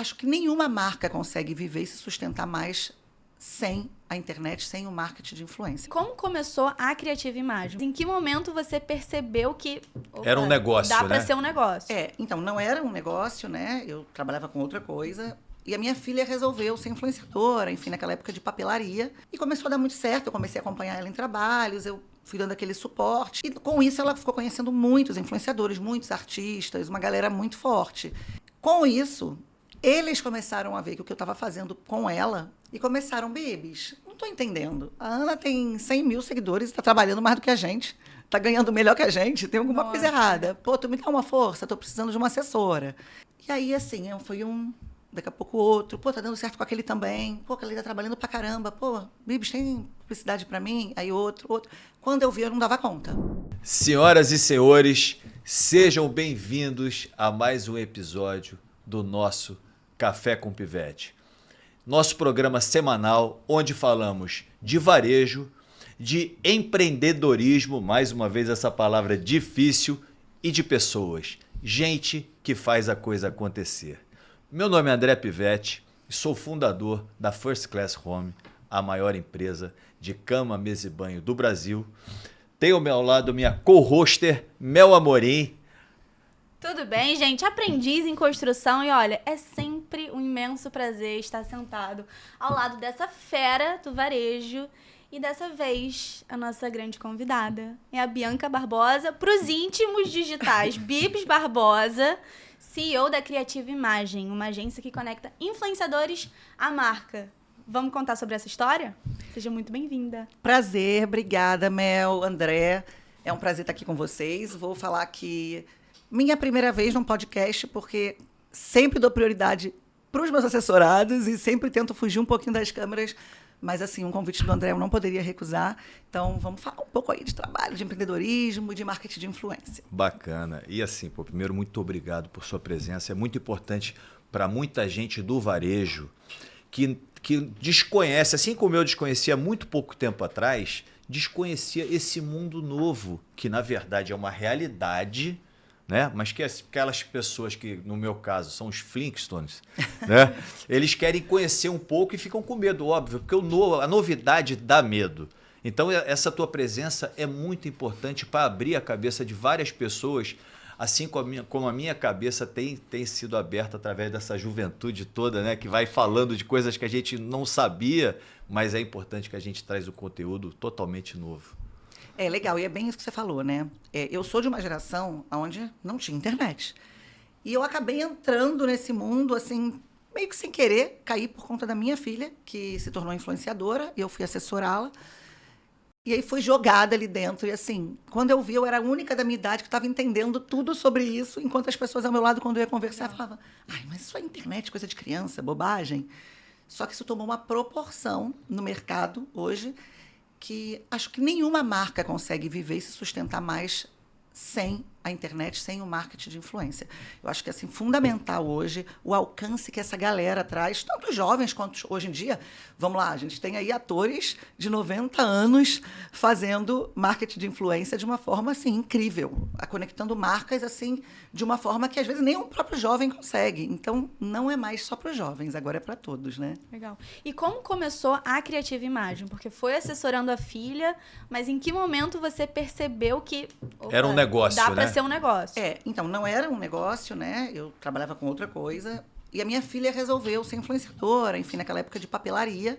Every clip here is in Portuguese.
acho que nenhuma marca consegue viver e se sustentar mais sem a internet, sem o marketing de influência. Como começou a Criativa Imagem? Em que momento você percebeu que era um negócio, dá né? para ser um negócio? Então, não era um negócio, né? Eu trabalhava com outra coisa. E a minha filha resolveu ser influenciadora, enfim, naquela época de papelaria. E começou a dar muito certo. Eu comecei a acompanhar ela em trabalhos, eu fui dando aquele suporte. E com isso ela ficou conhecendo muitos influenciadores, muitos artistas, uma galera muito forte. Com isso, eles começaram a ver que o que eu estava fazendo com ela e começaram, babies, não estou entendendo. A Ana tem 100 mil seguidores e está trabalhando mais do que a gente. Está ganhando melhor que a gente, tem alguma coisa errada. Pô, tu me dá uma força, estou precisando de uma assessora. E aí, assim, foi um... Daqui a pouco outro, pô, tá dando certo com aquele também, pô, aquele tá trabalhando pra caramba, pô, Bibs, tem publicidade pra mim? Aí outro. Quando eu vi, eu não dava conta. Senhoras e senhores, sejam bem-vindos a mais um episódio do nosso Café com Pivete. Nosso programa semanal onde falamos de varejo, de empreendedorismo, mais uma vez essa palavra difícil, e de pessoas, gente que faz a coisa acontecer. Meu nome é André Pivete e sou fundador da First Class Home, a maior empresa de cama, mesa e banho do Brasil. Tenho ao meu lado minha co-hoster, Mel Amorim. Tudo bem, gente? Aprendiz em construção e olha, é sempre um imenso prazer estar sentado ao lado dessa fera do varejo. E dessa vez, a nossa grande convidada é a Bianca Barbosa, para os íntimos digitais, Bibs Barbosa, CEO da Criativa Imagem, uma agência que conecta influenciadores à marca. Vamos contar sobre essa história? Seja muito bem-vinda. Prazer, obrigada, Mel, André. É um prazer estar aqui com vocês. Vou falar que minha primeira vez num podcast, porque sempre dou prioridade para os meus assessorados e sempre tento fugir um pouquinho das câmeras. Mas, assim, um convite do André eu não poderia recusar. Então, vamos falar um pouco aí de trabalho, de empreendedorismo, de marketing de influência. Bacana. E assim, pô, primeiro, muito obrigado por sua presença. É muito importante para muita gente do varejo que desconhece, assim como eu desconhecia há muito pouco tempo atrás, desconhecia esse mundo novo, que, na verdade, é uma realidade, né? Mas que aquelas pessoas que, no meu caso, são os Flintstones, né? Eles querem conhecer um pouco e ficam com medo, óbvio, porque a novidade dá medo. Então, essa tua presença é muito importante para abrir a cabeça de várias pessoas, assim como a minha cabeça tem sido aberta através dessa juventude toda, né? Que vai falando de coisas que a gente não sabia, mas é importante que a gente traz o conteúdo totalmente novo. É legal, e é bem isso que você falou, né? Eu sou de uma geração onde não tinha internet. E eu acabei entrando nesse mundo, assim, meio que sem querer, caí por conta da minha filha, que se tornou influenciadora, e eu fui assessorá-la. E aí fui jogada ali dentro. E assim, quando eu vi, eu era a única da minha idade que estava entendendo tudo sobre isso, enquanto as pessoas ao meu lado, quando eu ia conversar, falavam, ai, mas isso é internet, coisa de criança, bobagem. Só que isso tomou uma proporção no mercado hoje, que acho que nenhuma marca consegue viver e se sustentar mais sem a internet, sem o marketing de influência. Eu acho que é assim, fundamental hoje o alcance que essa galera traz, tanto os jovens quanto hoje em dia. Vamos lá, a gente tem aí atores de 90 anos fazendo marketing de influência de uma forma assim, incrível, conectando marcas assim, de uma forma que às vezes nem o próprio jovem consegue. Então, não é mais só para os jovens, agora é para todos, né? Legal. E como começou a Criativa Imagem? Porque foi assessorando a filha, mas em que momento você percebeu que era um negócio, dá né? para ser um negócio? Então, não era um negócio, né? Eu trabalhava com outra coisa. E a minha filha resolveu ser influenciadora, enfim, naquela época de papelaria,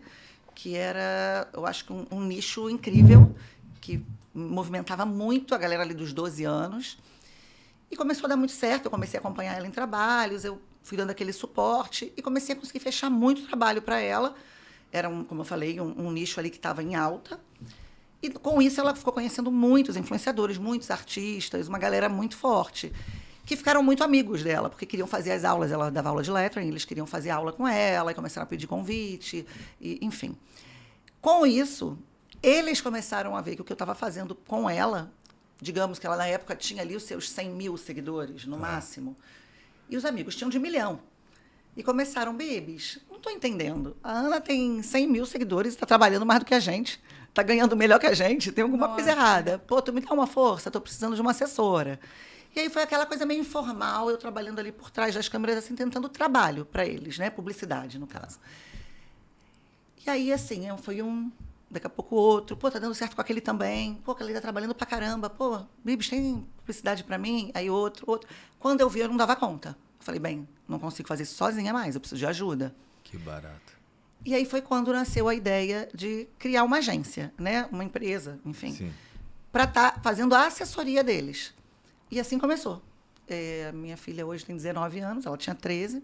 que era, eu acho que um nicho incrível, que movimentava muito a galera ali dos 12 anos. E começou a dar muito certo. Eu comecei a acompanhar ela em trabalhos, eu fui dando aquele suporte e comecei a conseguir fechar muito trabalho para ela. Era, como eu falei, um nicho ali que estava em alta. E com isso ela ficou conhecendo muitos influenciadores, muitos artistas, uma galera muito forte, que ficaram muito amigos dela, porque queriam fazer as aulas, ela dava aula de lettering, eles queriam fazer aula com ela, e começaram a pedir convite, e, enfim. Com isso, eles começaram a ver que o que eu estava fazendo com ela, digamos que ela na época tinha ali os seus 100 mil seguidores, no máximo, e os amigos tinham de 1 milhão. E começaram, babies, não estou entendendo, a Ana tem 100 mil seguidores e está trabalhando mais do que a gente, está ganhando melhor que a gente, tem alguma coisa errada. Pô, tu me dá uma força, estou precisando de uma assessora. E aí foi aquela coisa meio informal, eu trabalhando ali por trás das câmeras, assim, tentando trabalho para eles, né? Publicidade, no caso. E aí, assim, foi daqui a pouco outro, pô, tá dando certo com aquele também, pô, aquele tá trabalhando pra caramba, pô, Bibs, tem publicidade para mim? Aí outro. Quando eu vi, eu não dava conta. Eu falei, bem, não consigo fazer isso sozinha mais, eu preciso de ajuda. Que barato. E aí foi quando nasceu a ideia de criar uma agência, né? Uma empresa, enfim, para estar fazendo a assessoria deles. E assim começou. Minha filha hoje tem 19 anos, ela tinha 13.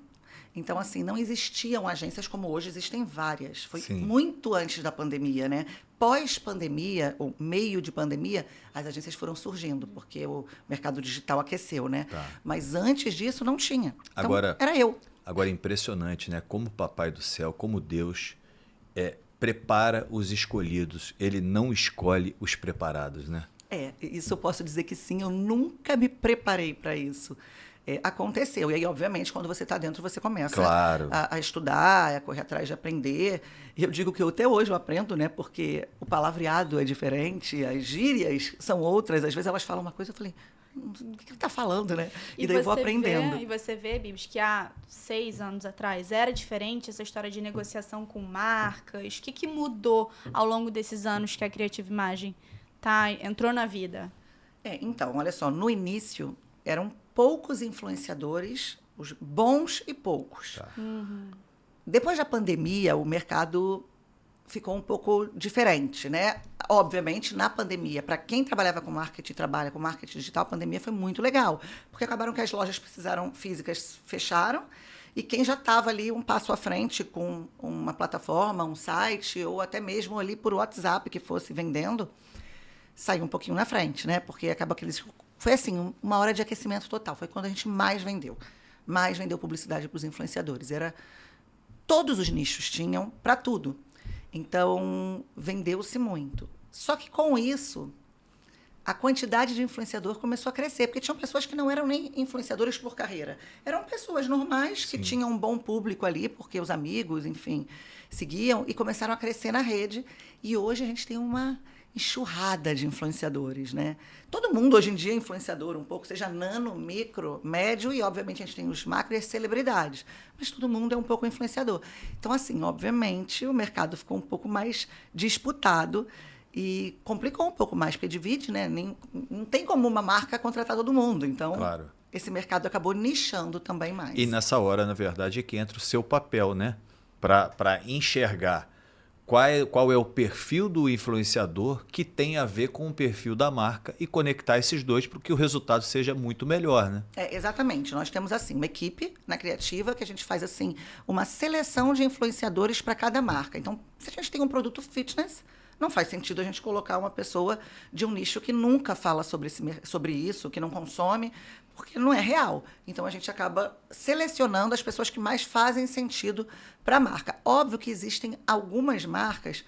Então, assim, não existiam agências como hoje, existem várias. Foi muito antes da pandemia, né? Pós-pandemia, ou meio de pandemia, as agências foram surgindo, porque o mercado digital aqueceu, né? Tá. Mas antes disso, não tinha. Então, agora, era eu. Agora, é impressionante, né? Como o Papai do Céu, como Deus prepara os escolhidos. Ele não escolhe os preparados, né? Isso eu posso dizer que sim. Eu nunca me preparei para isso. Aconteceu. E aí, obviamente, quando você está dentro, você começa a estudar, a correr atrás de aprender. E eu digo que até hoje eu aprendo, né? Porque o palavreado é diferente, as gírias são outras. Às vezes elas falam uma coisa, eu falei, o que ele está falando, né? E daí eu vou aprendendo. E você vê, Bibs, que há 6 anos atrás era diferente essa história de negociação com marcas. O que mudou ao longo desses anos que a Creative Imagem entrou na vida? Então, olha só, no início eram poucos influenciadores, os bons e poucos. Tá. Depois da pandemia, o mercado ficou um pouco diferente, né? Obviamente, na pandemia, para quem trabalhava com marketing, trabalha com marketing digital, a pandemia foi muito legal, porque acabaram que as lojas físicas fecharam, e quem já estava ali um passo à frente com uma plataforma, um site, ou até mesmo ali por WhatsApp que fosse vendendo, saiu um pouquinho na frente, né? Porque acaba que eles... Foi assim, uma hora de aquecimento total. Foi quando a gente mais vendeu publicidade para os influenciadores. Todos os nichos tinham para tudo. Então, vendeu-se muito. Só que com isso, a quantidade de influenciador começou a crescer, porque tinham pessoas que não eram nem influenciadores por carreira. Eram pessoas normais que tinham um bom público ali, porque os amigos, enfim, seguiam e começaram a crescer na rede. E hoje a gente tem uma enxurrada de influenciadores, né? Todo mundo hoje em dia é influenciador um pouco, seja nano, micro, médio, e obviamente a gente tem os macro e as celebridades, mas todo mundo é um pouco influenciador. Então, assim, obviamente, o mercado ficou um pouco mais disputado e complicou um pouco mais, porque divide, né? Não tem como uma marca contratar todo mundo, então esse mercado acabou nichando também mais. E nessa hora, na verdade, é que entra o seu papel, né? Para enxergar qual é o perfil do influenciador que tem a ver com o perfil da marca e conectar esses dois para que o resultado seja muito melhor, né? Exatamente. Nós temos, assim, uma equipe na Criativa que a gente faz, assim, uma seleção de influenciadores para cada marca. Então, se a gente tem um produto fitness, não faz sentido a gente colocar uma pessoa de um nicho que nunca fala sobre isso, que não consome, porque não é real. Então, a gente acaba selecionando as pessoas que mais fazem sentido para a marca. Óbvio que existem algumas marcas,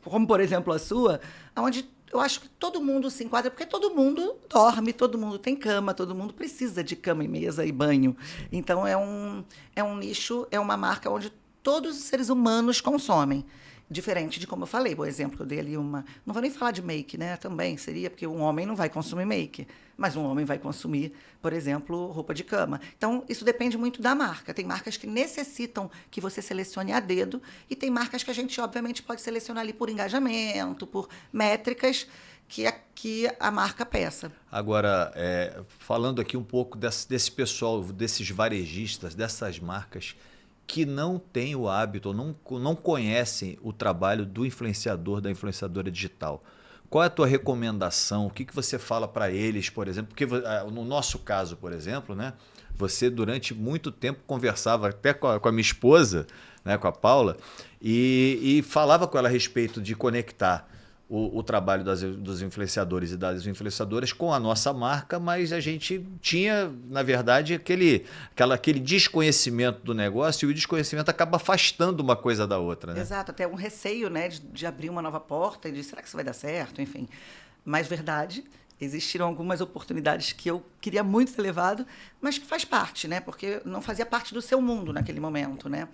como, por exemplo, a sua, onde eu acho que todo mundo se enquadra, porque todo mundo dorme, todo mundo tem cama, todo mundo precisa de cama e mesa e banho. Então, é um nicho, é uma marca onde todos os seres humanos consomem. Diferente de como eu falei, por exemplo, eu dei ali uma... Não vou nem falar de make, né? Também seria, porque um homem não vai consumir make, mas um homem vai consumir, por exemplo, roupa de cama. Então, isso depende muito da marca. Tem marcas que necessitam que você selecione a dedo e tem marcas que a gente, obviamente, pode selecionar ali por engajamento, por métricas que a marca peça. Agora, falando aqui um pouco desse pessoal, desses varejistas, dessas marcas que não têm o hábito, não conhecem o trabalho do influenciador, da influenciadora digital. Qual é a tua recomendação? O que você fala para eles, por exemplo? Porque no nosso caso, por exemplo, né, você durante muito tempo conversava até com a minha esposa, né, com a Paula, e falava com ela a respeito de conectar o trabalho dos influenciadores e das influenciadoras com a nossa marca, mas a gente tinha, na verdade, aquele desconhecimento do negócio, e o desconhecimento acaba afastando uma coisa da outra, né? Exato, até um receio, né, de abrir uma nova porta e de será que isso vai dar certo, enfim. Mas, verdade, existiram algumas oportunidades que eu queria muito ter levado, mas que faz parte, né, porque não fazia parte do seu mundo naquele momento, né?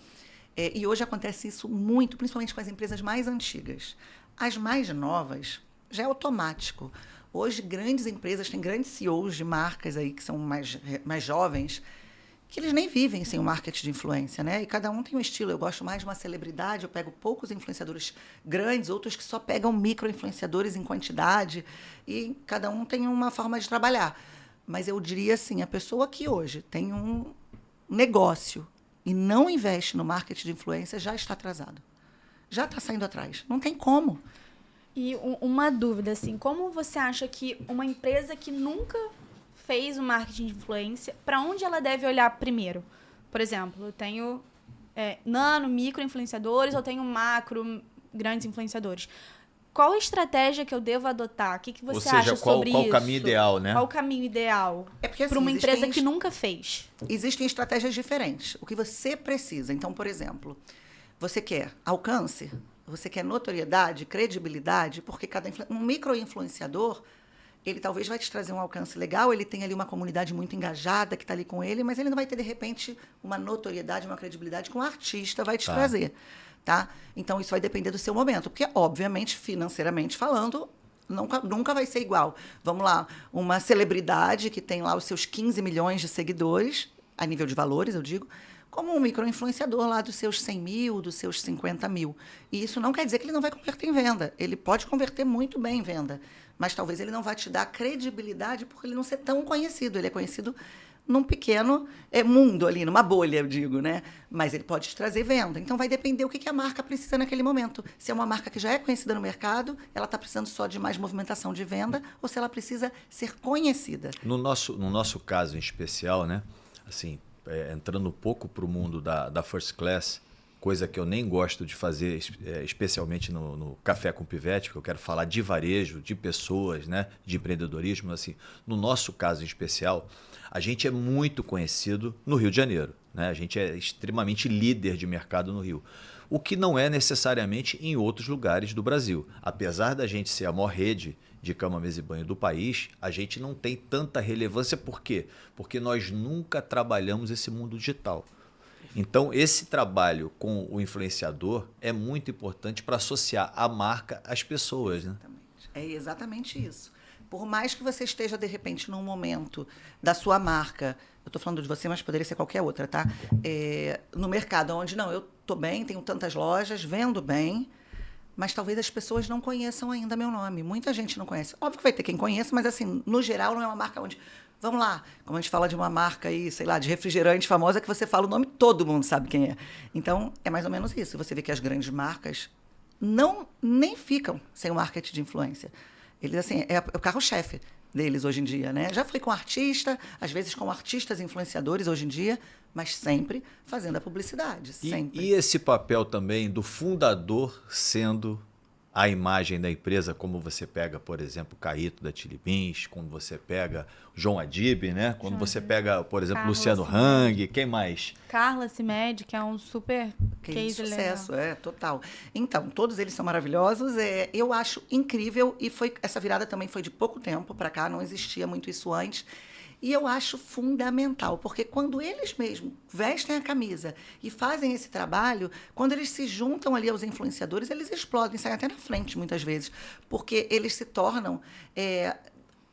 E hoje acontece isso muito, principalmente com as empresas mais antigas. As mais novas, já é automático. Hoje, grandes empresas, têm grandes CEOs de marcas aí que são mais jovens, que eles nem vivem sem o marketing de influência, né? E cada um tem um estilo. Eu gosto mais de uma celebridade, eu pego poucos influenciadores grandes, outros que só pegam micro-influenciadores em quantidade, e cada um tem uma forma de trabalhar. Mas eu diria assim, a pessoa que hoje tem um negócio e não investe no marketing de influência já está atrasado. Já está saindo atrás. Não tem como. E uma dúvida, assim, como você acha que uma empresa que nunca fez o marketing de influência, para onde ela deve olhar primeiro? Por exemplo, eu tenho nano, micro influenciadores, eu tenho macro, grandes influenciadores. Qual a estratégia que eu devo adotar? O que você acha sobre isso? Qual o caminho ideal, né? Qual o caminho ideal Porque, assim, para uma empresa que nunca fez? Existem estratégias diferentes. O que você precisa. Então, por exemplo, você quer alcance, você quer notoriedade, credibilidade, porque um micro-influenciador, ele talvez vai te trazer um alcance legal, ele tem ali uma comunidade muito engajada que está ali com ele, mas ele não vai ter, de repente, uma notoriedade, uma credibilidade que um artista vai te trazer. Tá? Então, isso vai depender do seu momento, porque, obviamente, financeiramente falando, nunca vai ser igual. Vamos lá, uma celebridade que tem lá os seus 15 milhões de seguidores, a nível de valores, eu digo, como um micro-influenciador lá dos seus 100 mil, dos seus 50 mil. E isso não quer dizer que ele não vai converter em venda. Ele pode converter muito bem em venda, mas talvez ele não vai te dar credibilidade por ele não ser tão conhecido. Ele é conhecido num pequeno mundo ali, numa bolha, eu digo, né? Mas ele pode te trazer venda. Então, vai depender o que a marca precisa naquele momento. Se é uma marca que já é conhecida no mercado, ela está precisando só de mais movimentação de venda, ou se ela precisa ser conhecida. No nosso caso em especial, né? Assim, entrando um pouco para o mundo da First Class, coisa que eu nem gosto de fazer, especialmente no Café com Pivete, porque eu quero falar de varejo, de pessoas, né? De empreendedorismo. Assim, no nosso caso em especial, a gente é muito conhecido no Rio de Janeiro, né? A gente é extremamente líder de mercado no Rio, o que não é necessariamente em outros lugares do Brasil. Apesar da gente ser a maior rede de cama, mesa e banho do país, a gente não tem tanta relevância. Por quê? Porque nós nunca trabalhamos esse mundo digital. Então, esse trabalho com o influenciador é muito importante para associar a marca às pessoas, né? É exatamente isso. Por mais que você esteja, de repente, num momento da sua marca, eu estou falando de você, mas poderia ser qualquer outra, tá? No mercado, onde, não, eu estou bem, tenho tantas lojas, vendo bem, mas talvez as pessoas não conheçam ainda meu nome. Muita gente não conhece. Óbvio que vai ter quem conheça, mas, assim, no geral, não é uma marca onde... Vamos lá, como a gente fala de uma marca aí, sei lá, de refrigerante famosa, que você fala o nome, todo mundo sabe quem é. Então, é mais ou menos isso. Você vê que as grandes marcas nem ficam sem o marketing de influência. Eles, assim, é o carro-chefe deles hoje em dia, né? Já foi com artista, às vezes com artistas influenciadores hoje em dia, mas sempre fazendo a publicidade, sempre. E esse papel também do fundador sendo a imagem da empresa, como você pega, por exemplo, o Caíto da Chili Beans, como você pega o João Adib, né? Quando você pega, por exemplo, Carla Luciano Hang, quem mais? Carla Cimed, que é um super case sucesso, legal. Total. Então, todos eles são maravilhosos. Eu acho incrível, e essa virada também foi de pouco tempo para cá, não existia muito isso antes. E eu acho fundamental, porque quando eles mesmos vestem a camisa e fazem esse trabalho, quando eles se juntam ali aos influenciadores, eles explodem, saem até na frente, muitas vezes, porque eles se tornam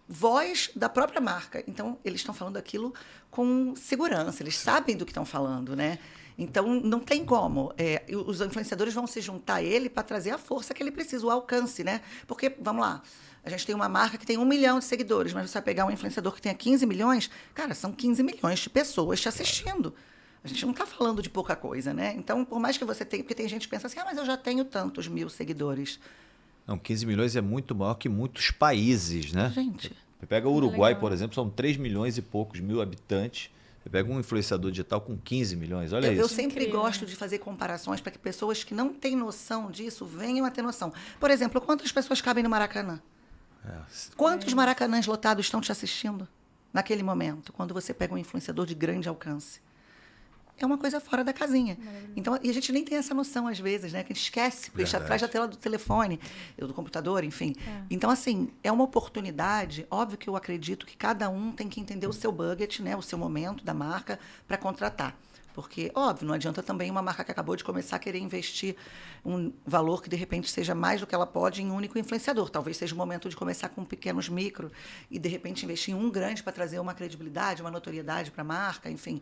voz da própria marca. Então, eles estão falando aquilo com segurança, eles sabem do que estão falando, né? Então, não tem como. Os influenciadores vão se juntar a ele para trazer a força que ele precisa, o alcance, né? Porque, vamos lá, a gente tem uma marca que tem 1 milhão de seguidores, mas você vai pegar um influenciador que tenha 15 milhões, cara, são 15 milhões de pessoas te assistindo. A gente não está falando de pouca coisa, né? Então, por mais que você tenha... Porque tem gente que pensa assim, mas eu já tenho tantos mil seguidores. Não, 15 milhões é muito maior que muitos países, né? Gente... Você pega o Uruguai, por exemplo, são 3 milhões e poucos mil habitantes. Você pega um influenciador digital com 15 milhões, olha isso. Eu sempre gosto de fazer comparações para que pessoas que não têm noção disso venham a ter noção. Por exemplo, quantas pessoas cabem no Maracanã? Quantos Maracanãs lotados estão te assistindo naquele momento, quando você pega um influenciador de grande alcance? É uma coisa fora da casinha. Então, e a gente nem tem essa noção, às vezes, né? Que a gente esquece, porque está atrás da tela do telefone, do computador, enfim. Então, assim, é uma oportunidade. Óbvio que eu acredito que cada um tem que entender o seu budget, né? O seu momento da marca para contratar. Porque, óbvio, não adianta também uma marca que acabou de começar a querer investir um valor que, de repente, seja mais do que ela pode em um único influenciador. Talvez seja o momento de começar com pequenos micro e, de repente, investir em um grande para trazer uma credibilidade, uma notoriedade para a marca, enfim.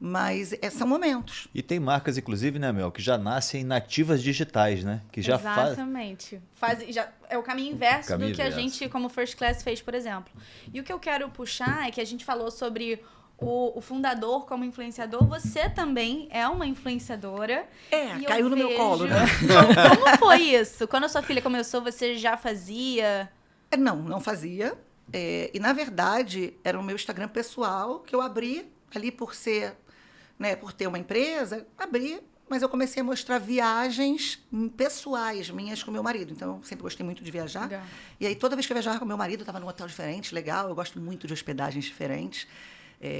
Mas são momentos. E tem marcas, inclusive, né, Mel, que já nascem nativas digitais, né? Que já Exatamente. É o caminho inverso Caminho do que a inverso. gente, como First Class, fez, por exemplo. E o que eu quero puxar é que a gente falou sobre o fundador como influenciador. Você também é uma influenciadora. E eu caiu no meu colo, né? Como foi isso? Quando a sua filha começou, você já fazia? Não fazia. E, na verdade, era o meu Instagram pessoal que eu abri ali por ser, né, por ter uma empresa, abri, mas eu comecei a mostrar viagens pessoais minhas com meu marido. Então, eu sempre gostei muito de viajar. Legal. E aí, toda vez que eu viajava com meu marido, eu estava num hotel diferente, legal. Eu gosto muito de hospedagens diferentes.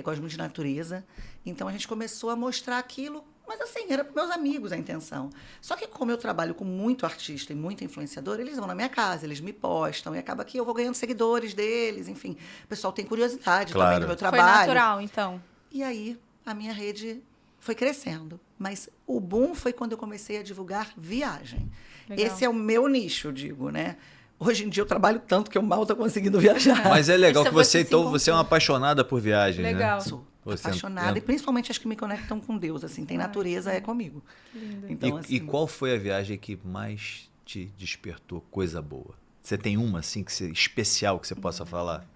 Gosto muito de natureza. Então, a gente começou a mostrar aquilo, mas assim, era para meus amigos a intenção. Só que como eu trabalho com muito artista e muito influenciador, eles vão na minha casa, eles me postam, e acaba que eu vou ganhando seguidores deles, enfim. O pessoal tem curiosidade também do meu trabalho. Foi natural, então. E aí, a minha rede foi crescendo. Mas o boom foi quando eu comecei a divulgar viagem. Legal. Esse é o meu nicho, eu digo, né? Hoje em dia eu trabalho tanto que eu mal estou conseguindo viajar. Mas é legal que você, se então, você é uma apaixonada por viagens, Legal. né? Sou Você apaixonada, e principalmente as que me conectam com Deus. Assim, tem natureza, é comigo. Que lindo. Então, E qual foi a viagem que mais te despertou coisa boa? Você tem uma, assim, especial que você possa falar?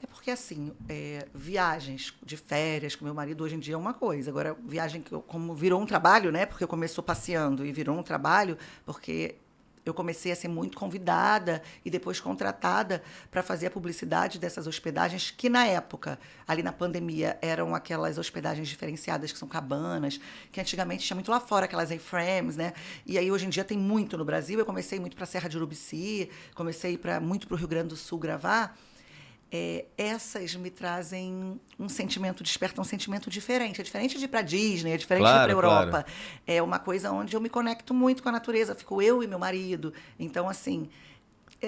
É porque, assim, viagens de férias com meu marido hoje em dia é uma coisa. Agora, viagem que como virou um trabalho, né? Porque eu começou passeando e virou um trabalho, porque eu comecei a ser muito convidada e depois contratada para fazer a publicidade dessas hospedagens que, na época, ali na pandemia, eram aquelas hospedagens diferenciadas, que são cabanas, que antigamente tinha muito lá fora, aquelas A-frames, né? E aí, hoje em dia, tem muito no Brasil. Eu comecei muito para a Serra de Urubici, comecei muito para o Rio Grande do Sul gravar. Essas me trazem um sentimento, despertam um sentimento diferente. É diferente de ir para Disney, é diferente de ir para Europa. Claro. É uma coisa onde eu me conecto muito com a natureza. Fico eu e meu marido. Então, assim,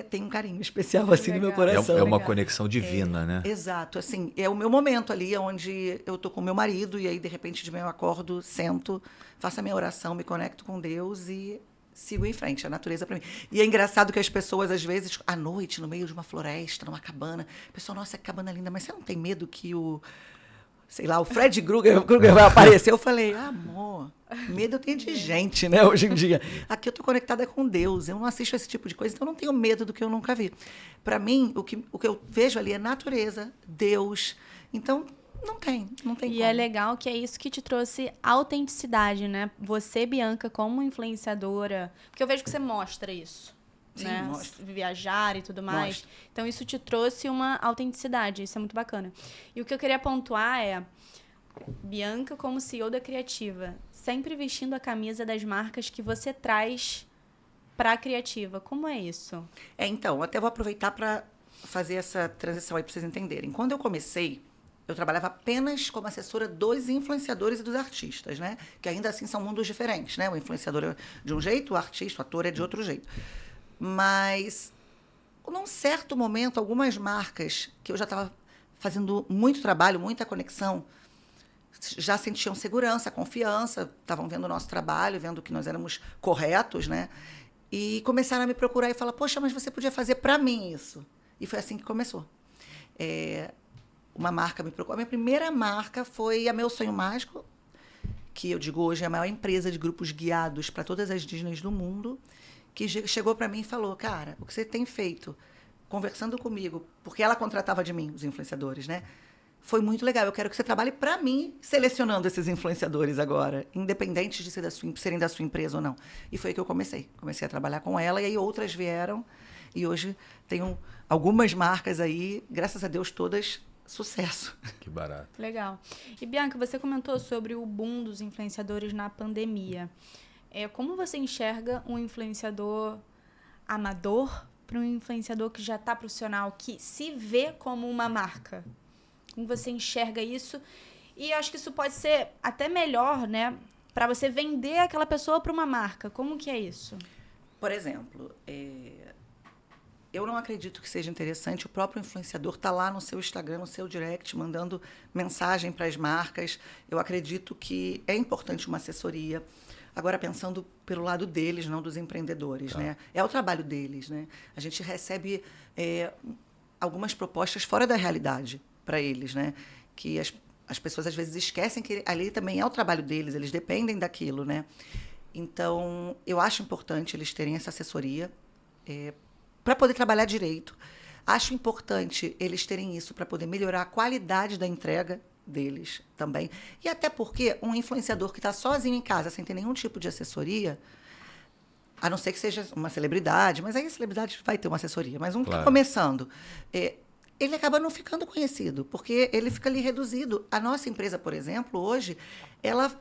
tem um carinho especial assim no meu coração. É uma conexão divina, né? Exato. Assim, é o meu momento ali, onde eu tô com meu marido e aí, de repente, de manhã eu acordo, sento, faço a minha oração, me conecto com Deus e sigo em frente, a natureza para mim. E é engraçado que as pessoas, às vezes, à noite, no meio de uma floresta, numa cabana, a pessoa, nossa, que cabana linda, mas você não tem medo que o Fred Krueger vai aparecer? Eu falei, amor, medo eu tenho de gente, né, hoje em dia. Aqui eu tô conectada com Deus, eu não assisto esse tipo de coisa, então eu não tenho medo do que eu nunca vi. Para mim, o que eu vejo ali é natureza, Deus. Então, não tem E como. é legal que é isso que te trouxe autenticidade, né? Você, Bianca, como influenciadora, porque eu vejo que você mostra isso, Sim, né? mostro. Viajar e tudo mais. Mostro. Então isso te trouxe uma autenticidade, isso é muito bacana. E o que eu queria pontuar é Bianca como CEO da Criativa, sempre vestindo a camisa das marcas que você traz para a Criativa. Como é isso? Então, até vou aproveitar para fazer essa transição aí para vocês entenderem. Quando eu comecei, eu trabalhava apenas como assessora dos influenciadores e dos artistas, né? Que ainda assim são mundos diferentes, né? O influenciador é de um jeito, o artista, o ator é de outro jeito. Mas, num certo momento, algumas marcas que eu já estava fazendo muito trabalho, muita conexão, já sentiam segurança, confiança, estavam vendo o nosso trabalho, vendo que nós éramos corretos, né? E começaram a me procurar e falar, poxa, mas você podia fazer para mim isso. E foi assim que começou. Uma marca me procurou. A minha primeira marca foi a Meu Sonho Mágico, que eu digo hoje é a maior empresa de grupos guiados para todas as Disneys do mundo, que chegou para mim e falou, cara, o que você tem feito, conversando comigo, porque ela contratava de mim os influenciadores, né? Foi muito legal. Eu quero que você trabalhe para mim, selecionando esses influenciadores agora, independente de serem da sua empresa ou não. E foi aí que eu comecei. Comecei a trabalhar com ela, e aí outras vieram. E hoje tenho algumas marcas aí, graças a Deus, todas sucesso. Que barato. Legal. E, Bianca, você comentou sobre o boom dos influenciadores na pandemia. Como você enxerga um influenciador amador para um influenciador que já está profissional, que se vê como uma marca? Como você enxerga isso? E acho que isso pode ser até melhor, né? Para você vender aquela pessoa para uma marca. Como que é isso? Por exemplo, eu não acredito que seja interessante o próprio influenciador estar lá no seu Instagram, no seu direct, mandando mensagem para as marcas. Eu acredito que é importante uma assessoria. Agora, pensando pelo lado deles, não dos empreendedores, né? É o trabalho deles, né? A gente recebe algumas propostas fora da realidade para eles, né? Que as pessoas, às vezes, esquecem que ali também é o trabalho deles, eles dependem daquilo, né? Então, eu acho importante eles terem essa assessoria para poder trabalhar direito. Acho importante eles terem isso para poder melhorar a qualidade da entrega deles também. E até porque um influenciador que está sozinho em casa, sem ter nenhum tipo de assessoria, a não ser que seja uma celebridade, mas aí a celebridade vai ter uma assessoria, mas um que está começando, ele acaba não ficando conhecido, porque ele fica ali reduzido. A nossa empresa, por exemplo, hoje, ela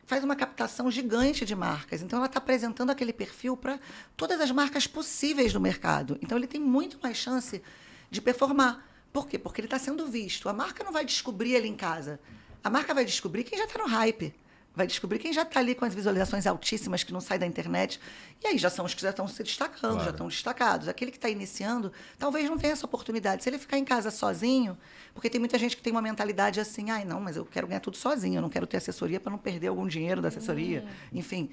faz uma captação gigante de marcas. Então, ela está apresentando aquele perfil para todas as marcas possíveis do mercado. Então, ele tem muito mais chance de performar. Por quê? Porque ele está sendo visto. A marca não vai descobrir ele em casa. A marca vai descobrir quem já está no hype. Vai descobrir quem já está ali com as visualizações altíssimas, que não sai da internet. E aí já são os que já estão se destacando, já estão destacados. Aquele que está iniciando, talvez não tenha essa oportunidade. Se ele ficar em casa sozinho, porque tem muita gente que tem uma mentalidade assim, não, mas eu quero ganhar tudo sozinho, eu não quero ter assessoria para não perder algum dinheiro da assessoria. Enfim.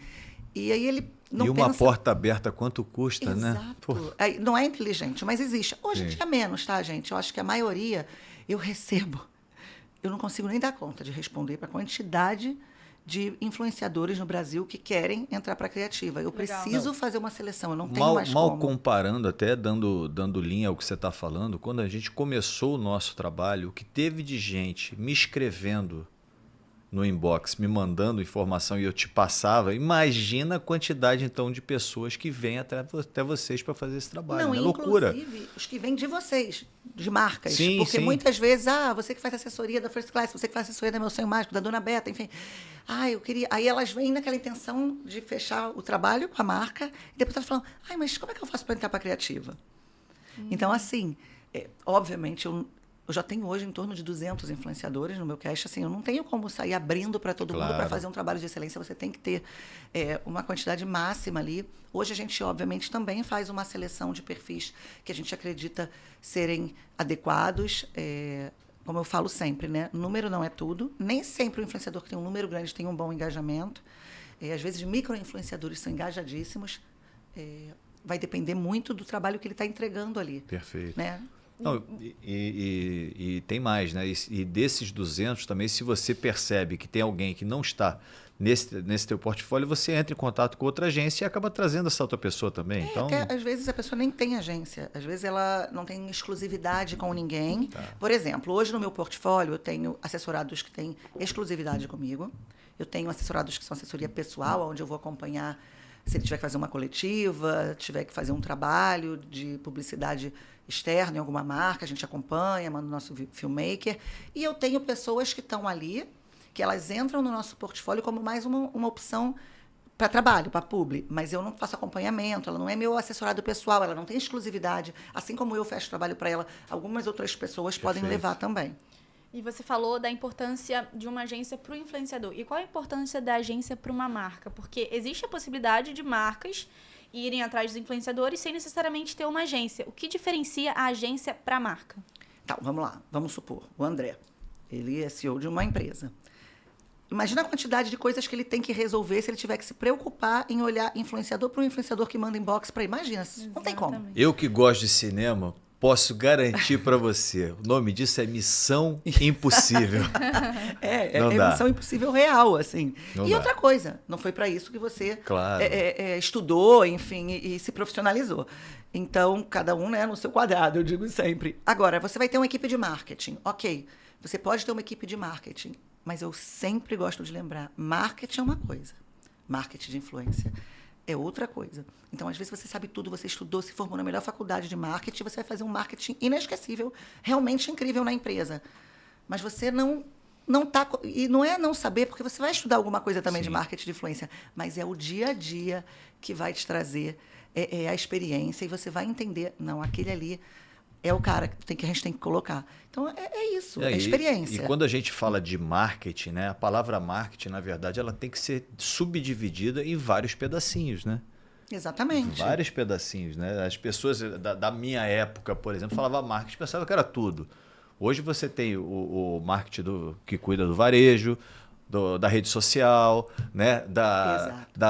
E aí ele não pensa... E uma porta aberta, quanto custa, né? Exato. Aí, não é inteligente, mas existe. Hoje em dia menos, tá, gente? Eu acho que a maioria eu recebo. Eu não consigo nem dar conta de responder para a quantidade de influenciadores no Brasil que querem entrar para a criativa. Eu preciso fazer uma seleção, eu não tenho mais como. Mal comparando, até dando linha ao que você está falando, quando a gente começou o nosso trabalho, o que teve de gente me escrevendo no inbox, me mandando informação e eu te passava, imagina a quantidade, então, de pessoas que vêm até vocês para fazer esse trabalho. Não, é loucura. Inclusive, os que vêm de vocês, de marcas. Sim, porque sim. Muitas vezes, você que faz assessoria da First Class, você que faz assessoria da Meu Sonho Mágico, da Dona Beta, enfim. Eu queria... Aí elas vêm naquela intenção de fechar o trabalho com a marca e depois elas falam, mas como é que eu faço para entrar para a criativa? Então, assim, obviamente, eu já tenho hoje em torno de 200 influenciadores no meu cast. Assim, eu não tenho como sair abrindo para todo mundo para fazer um trabalho de excelência. Você tem que ter uma quantidade máxima ali. Hoje a gente, obviamente, também faz uma seleção de perfis que a gente acredita serem adequados. Como eu falo sempre, né? Número não é tudo. Nem sempre o influenciador que tem um número grande tem um bom engajamento. Às vezes, micro-influenciadores são engajadíssimos. Vai depender muito do trabalho que ele está entregando ali. Perfeito. Né? Não, e tem mais, né? E desses 200 também, se você percebe que tem alguém que não está nesse teu portfólio, você entra em contato com outra agência e acaba trazendo essa outra pessoa também. Então... Até, às vezes a pessoa nem tem agência. Às vezes ela não tem exclusividade com ninguém. Por exemplo, hoje no meu portfólio eu tenho assessorados que têm exclusividade comigo. Eu tenho assessorados que são assessoria pessoal, onde eu vou acompanhar se ele tiver que fazer uma coletiva, tiver que fazer um trabalho de publicidade externa em alguma marca, a gente acompanha, manda o nosso filmmaker. E eu tenho pessoas que estão ali, que elas entram no nosso portfólio como mais uma opção para trabalho, para publi. Mas eu não faço acompanhamento, ela não é meu assessorado pessoal, ela não tem exclusividade. Assim como eu fecho trabalho para ela, algumas outras pessoas podem levar também. E você falou da importância de uma agência para o influenciador. E qual a importância da agência para uma marca? Porque existe a possibilidade de marcas irem atrás dos influenciadores sem necessariamente ter uma agência. O que diferencia a agência para a marca? Tá, vamos lá. Vamos supor, o André, ele é CEO de uma empresa. Imagina a quantidade de coisas que ele tem que resolver se ele tiver que se preocupar em olhar influenciador para um influenciador que manda inbox para... Imagina, não tem como. Eu que gosto de cinema... Posso garantir para você, o nome disso é Missão Impossível. É Missão Impossível real, assim. Não e dá. outra coisa, não foi para isso que você estudou, enfim, e se profissionalizou. Então, cada um, né, no seu quadrado, eu digo sempre. Agora, você vai ter uma equipe de marketing. Ok, você pode ter uma equipe de marketing, mas eu sempre gosto de lembrar, marketing é uma coisa, marketing de influência é outra coisa. Então, às vezes, você sabe tudo, você estudou, se formou na melhor faculdade de marketing, você vai fazer um marketing inesquecível, realmente incrível na empresa. Mas você não tá... E não é não saber, porque você vai estudar alguma coisa também de marketing de influência, mas é o dia a dia que vai te trazer a experiência e você vai entender, não, aquele ali é o cara que a gente tem que colocar. Então, é isso, é experiência. E quando a gente fala de marketing, né, a palavra marketing, na verdade, ela tem que ser subdividida em vários pedacinhos, né? Exatamente. Vários pedacinhos, né? As pessoas da minha época, por exemplo, falavam marketing, pensavam que era tudo. Hoje você tem o marketing que cuida do varejo, da rede social, né?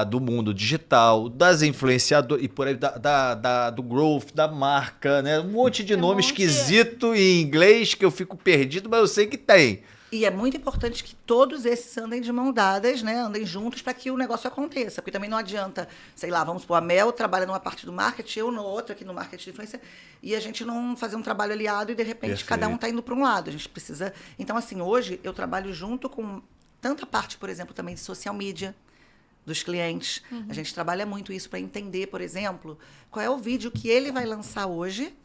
Do mundo digital, das influenciadoras, e por aí, do growth, da marca, né? Um monte de nome esquisito em inglês que eu fico perdido, mas eu sei que tem. E é muito importante que todos esses andem de mão dadas, né? Andem juntos para que o negócio aconteça. Porque também não adianta, sei lá, vamos supor, a Mel trabalha numa parte do marketing, eu no outro aqui no marketing de influência, e a gente não fazer um trabalho aliado e, de repente, Perfeito. cada um está indo para um lado. A gente precisa... Então, assim, hoje eu trabalho junto com tanta parte, por exemplo, também de social media dos clientes. A gente trabalha muito isso para entender, por exemplo, qual é o vídeo que ele vai lançar hoje,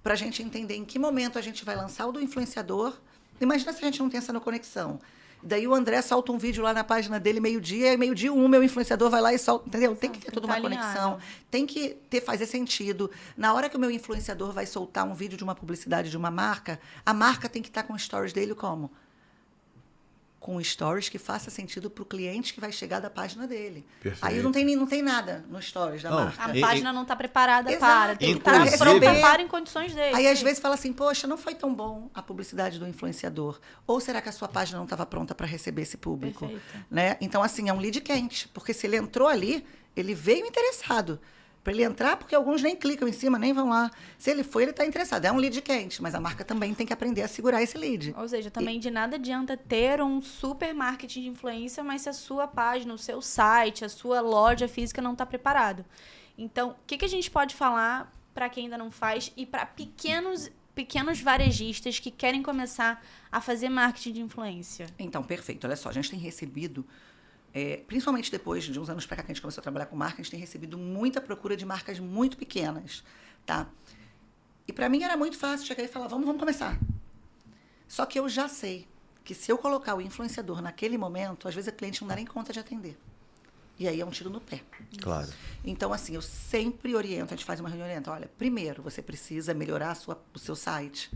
para a gente entender em que momento a gente vai lançar o do influenciador. Imagina se a gente não tem essa conexão. Daí o André solta um vídeo lá na página dele meio-dia, e meio-dia meu influenciador vai lá e solta, entendeu? Tem que ter toda uma conexão, tem que fazer sentido. Na hora que o meu influenciador vai soltar um vídeo de uma publicidade de uma marca, a marca tem que estar com os stories dele como? Com stories que faça sentido para o cliente que vai chegar da página dele. Perfeito. Aí não tem nada no stories da marca. A página não está preparada Exato. para. Tem que estar Inclusive- pronta para em condições dele. Aí, às vezes, fala assim, poxa, não foi tão bom a publicidade do influenciador. Ou será que a sua página não estava pronta para receber esse público? Perfeito. Né? Então, assim, é um lead quente. Porque se ele entrou ali, ele veio interessado. Para ele entrar, porque alguns nem clicam em cima, nem vão lá. Se ele foi, ele está interessado. É um lead quente, mas a marca também tem que aprender a segurar esse lead. Ou seja, também de nada adianta ter um super marketing de influência, mas se a sua página, o seu site, a sua loja física não está preparado. Então, o que a gente pode falar para quem ainda não faz e para pequenos varejistas que querem começar a fazer marketing de influência? Então, perfeito. Olha só, a gente tem recebido, principalmente depois de uns anos para cá que a gente começou a trabalhar com marca, a gente tem recebido muita procura de marcas muito pequenas, tá? E para mim era muito fácil chegar e falar, vamos começar. Só que eu já sei que se eu colocar o influenciador naquele momento, às vezes a cliente não dá nem conta de atender. E aí é um tiro no pé. Claro. Então, assim, eu sempre oriento, a gente faz uma reunião, orienta, olha, primeiro você precisa melhorar o seu site.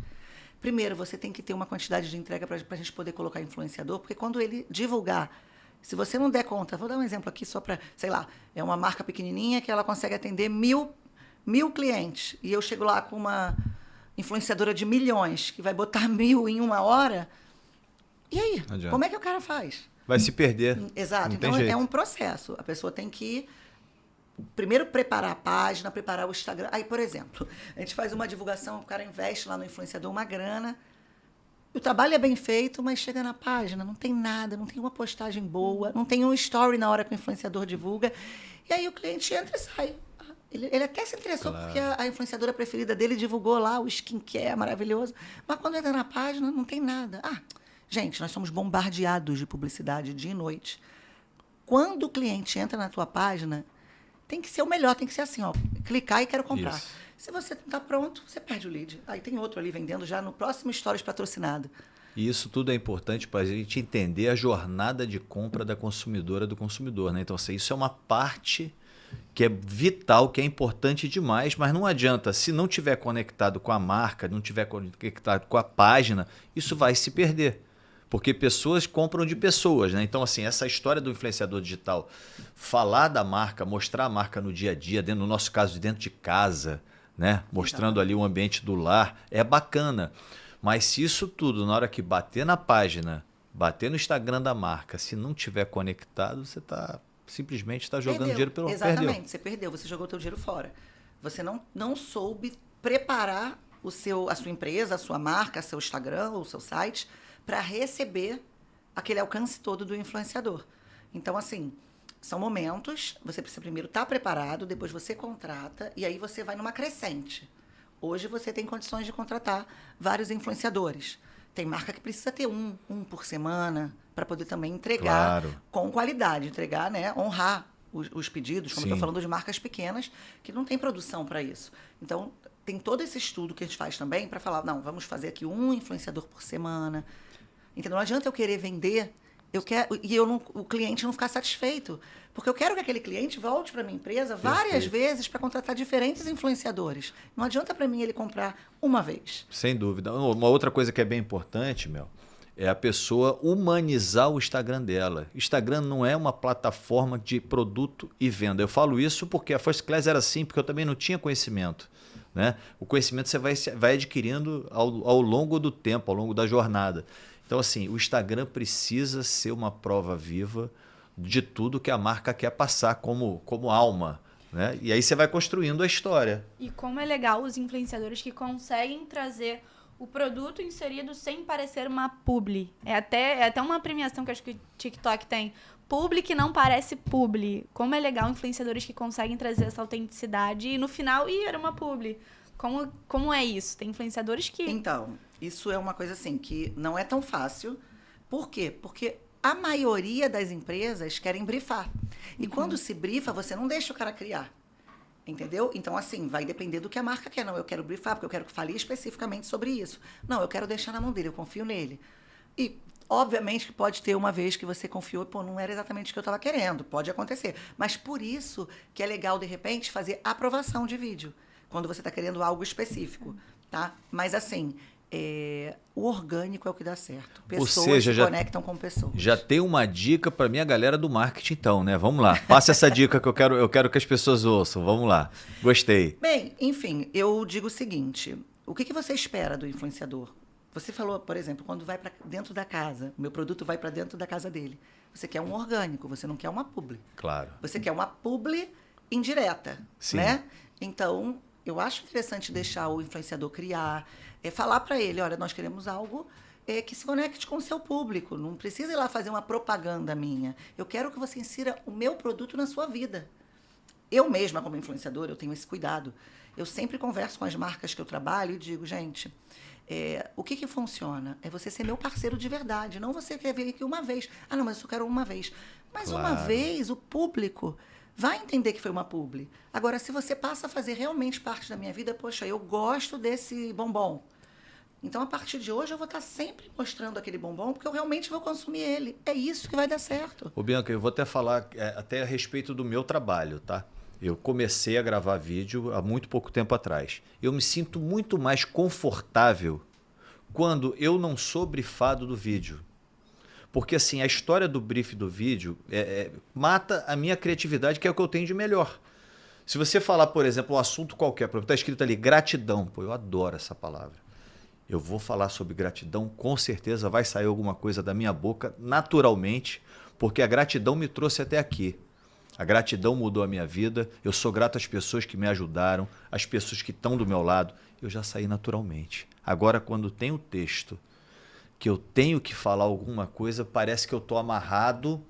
Primeiro, você tem que ter uma quantidade de entrega para a gente poder colocar influenciador, porque quando ele divulgar, se você não der conta, vou dar um exemplo aqui só para, sei lá, é uma marca pequenininha que ela consegue atender 1.000 clientes, e eu chego lá com uma influenciadora de milhões, que vai botar 1.000 em uma hora, e aí? Adianta. Como é que o cara faz? Vai se perder. Exato. Não Então, tem jeito. é um processo. A pessoa tem que, primeiro, preparar a página, preparar o Instagram. Aí, por exemplo, a gente faz uma divulgação, o cara investe lá no influenciador uma grana, o trabalho é bem feito, mas chega na página, não tem nada, não tem uma postagem boa, não tem um story na hora que o influenciador divulga. E aí o cliente entra e sai. Ele até se interessou porque a influenciadora preferida dele divulgou lá o skincare maravilhoso, mas quando entra na página, não tem nada. Gente, nós somos bombardeados de publicidade dia e noite. Quando o cliente entra na tua página, tem que ser o melhor, tem que ser assim, ó, clicar e quero comprar. Isso. Se você não está pronto, você perde o lead. Aí tem outro ali vendendo já no próximo Stories patrocinado. E isso tudo é importante para a gente entender a jornada de compra da consumidora do consumidor, né? Então, assim, isso é uma parte que é vital, que é importante demais, mas não adianta, se não tiver conectado com a marca, não tiver conectado com a página, isso vai se perder. Porque pessoas compram de pessoas, né? Então, assim, essa história do influenciador digital, falar da marca, mostrar a marca no dia a dia, no nosso caso, dentro de casa, né? Mostrando ali o ambiente do lar, é bacana. Mas se isso tudo, na hora que bater na página, bater no Instagram da marca, se não tiver conectado, você simplesmente está jogando dinheiro pelo Exatamente, perdeu. você perdeu, você jogou o teu dinheiro fora. Você não soube preparar a sua empresa, a sua marca, seu Instagram ou seu site para receber aquele alcance todo do influenciador. Então, assim, são momentos, você precisa primeiro estar preparado, depois você contrata e aí você vai numa crescente. Hoje você tem condições de contratar vários influenciadores. Tem marca que precisa ter um por semana para poder também entregar com qualidade, entregar, né, honrar os pedidos, como eu estou falando de marcas pequenas que não tem produção para isso. Então, tem todo esse estudo que a gente faz também para falar, não, vamos fazer aqui um influenciador por semana. Então, não adianta eu querer vender o cliente não ficar satisfeito. Porque eu quero que aquele cliente volte para a minha empresa várias vezes para contratar diferentes influenciadores. Não adianta para mim ele comprar uma vez. Sem dúvida. Uma outra coisa que é bem importante, Mel, é a pessoa humanizar o Instagram dela. Instagram não é uma plataforma de produto e venda. Eu falo isso porque a First Class era assim, porque eu também não tinha conhecimento. Né? O conhecimento você vai adquirindo ao longo do tempo, ao longo da jornada. Então, assim, o Instagram precisa ser uma prova viva de tudo que a marca quer passar como alma. Né? E aí você vai construindo a história. E como é legal os influenciadores que conseguem trazer o produto inserido sem parecer uma publi. É até uma premiação que acho que o TikTok tem. Publi que não parece publi. Como é legal influenciadores que conseguem trazer essa autenticidade e no final, era uma publi. Como é isso? Tem influenciadores que... Então, isso é uma coisa assim que não é tão fácil. Por quê? Porque a maioria das empresas querem brifar. E quando se brifa, você não deixa o cara criar. Entendeu? Então, assim, vai depender do que a marca quer. Não, eu quero brifar, porque eu quero que fale especificamente sobre isso. Não, eu quero deixar na mão dele, eu confio nele. E, obviamente, que pode ter uma vez que você confiou, pô, não era exatamente o que eu estava querendo. Pode acontecer. Mas por isso que é legal, de repente, fazer aprovação de vídeo. Quando você está querendo algo específico, tá? Mas, assim, o orgânico é o que dá certo. Pessoas se conectam com pessoas. Já tem uma dica para minha galera do marketing, então, né? Vamos lá. Passa essa dica que eu quero que as pessoas ouçam. Vamos lá. Gostei. Bem, enfim, eu digo o seguinte. O que você espera do influenciador? Você falou, por exemplo, quando vai para dentro da casa, o meu produto vai para dentro da casa dele. Você quer um orgânico, você não quer uma publi. Claro. Você quer uma publi indireta, Sim. né? Então, eu acho interessante deixar o influenciador criar, falar para ele, olha, nós queremos algo que se conecte com o seu público. Não precisa ir lá fazer uma propaganda minha. Eu quero que você insira o meu produto na sua vida. Eu mesma, como influenciadora, eu tenho esse cuidado. Eu sempre converso com as marcas que eu trabalho e digo, gente, o que funciona? É você ser meu parceiro de verdade, não você quer vir aqui uma vez. Ah, não, mas eu só quero uma vez. Mas Claro. uma vez, o público vai entender que foi uma publi. Agora, se você passa a fazer realmente parte da minha vida, poxa, eu gosto desse bombom. Então, a partir de hoje, eu vou estar sempre mostrando aquele bombom, porque eu realmente vou consumir ele. É isso que vai dar certo. Ô, Bianca, eu vou até falar até a respeito do meu trabalho, tá? Eu comecei a gravar vídeo há muito pouco tempo atrás. Eu me sinto muito mais confortável quando eu não sou brifado do vídeo. Porque, assim, a história do brief do vídeo mata a minha criatividade, que é o que eu tenho de melhor. Se você falar, por exemplo, um assunto qualquer, por exemplo, está escrito ali, gratidão. Pô, eu adoro essa palavra. Eu vou falar sobre gratidão, com certeza vai sair alguma coisa da minha boca naturalmente, porque a gratidão me trouxe até aqui. A gratidão mudou a minha vida, eu sou grato às pessoas que me ajudaram, às pessoas que estão do meu lado. Eu já saí naturalmente. Agora, quando tem o texto, que eu tenho que falar alguma coisa, parece que eu estou amarrado,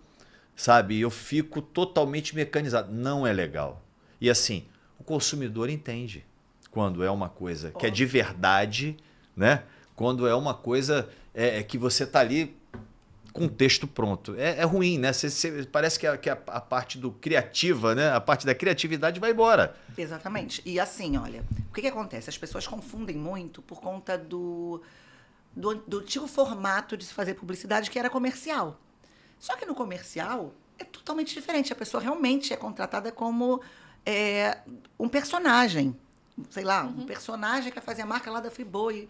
sabe? Eu fico totalmente mecanizado. Não é legal. E assim, o consumidor entende quando é uma coisa que é de verdade, né? Quando é uma coisa que você está ali com o texto pronto. É ruim, né? Parece que a parte do criativa, né? A parte da criatividade vai embora. Exatamente. E assim, olha, o que acontece? As pessoas confundem muito por conta do antigo formato de se fazer publicidade, que era comercial. Só que no comercial é totalmente diferente. A pessoa realmente é contratada como um personagem. Sei lá, um personagem que vai fazer a marca lá da Friboi,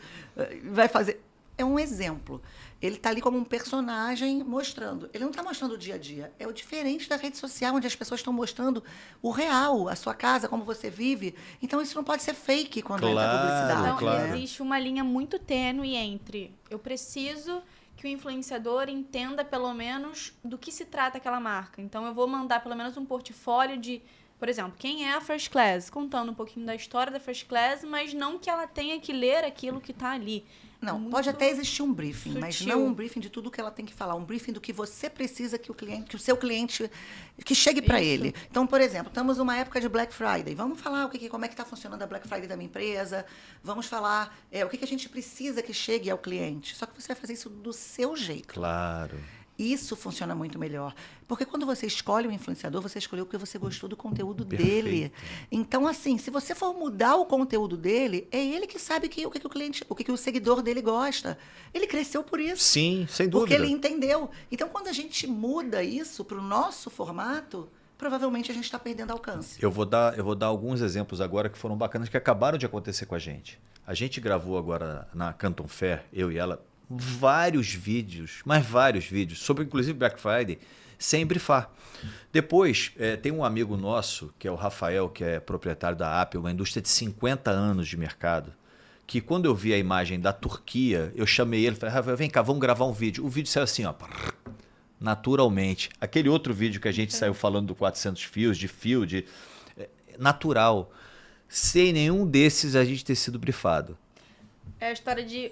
vai fazer... É um exemplo. Ele está ali como um personagem mostrando. Ele não está mostrando o dia a dia. É o diferente da rede social, onde as pessoas estão mostrando o real, a sua casa, como você vive. Então, isso não pode ser fake quando entra a publicidade. Então, claro. existe uma linha muito tênue entre eu preciso que o influenciador entenda, pelo menos, do que se trata aquela marca. Então, eu vou mandar, pelo menos, um portfólio de... Por exemplo, quem é a First Class? Contando um pouquinho da história da First Class, mas não que ela tenha que ler aquilo que está ali. Não, Muito pode até existir um briefing, sutil. mas não um briefing de tudo que ela tem que falar, um briefing do que você precisa que o seu cliente, que chegue para Isso. ele. Então, por exemplo, estamos numa época de Black Friday. Vamos falar como é que está funcionando a Black Friday da minha empresa. Vamos falar o que a gente precisa que chegue ao cliente. Só que você vai fazer isso do seu jeito. Claro. Isso funciona muito melhor. Porque quando você escolhe um influenciador, você escolheu porque você gostou do conteúdo Perfeito. dele. Então, assim, se você for mudar o conteúdo dele, é ele que sabe o que o cliente, o que o seguidor dele gosta. Ele cresceu por isso. Sim, sem Porque dúvida. ele entendeu. Então, quando a gente muda isso para o nosso formato, provavelmente a gente está perdendo alcance. Eu vou dar alguns exemplos agora que foram bacanas, que acabaram de acontecer com a gente. A gente gravou agora na Canton Fair, eu e ela, vários vídeos, mas vários vídeos, sobre inclusive Black Friday, sem brifar. Depois, tem um amigo nosso, que é o Rafael, que é proprietário da Apple, uma indústria de 50 anos de mercado, que quando eu vi a imagem da Turquia, eu chamei ele e falei, Rafael, vem cá, vamos gravar um vídeo. O vídeo saiu assim, ó, naturalmente. Aquele outro vídeo que a gente saiu falando do 400 fios, de fio, natural. Sem nenhum desses a gente ter sido brifado. É a história de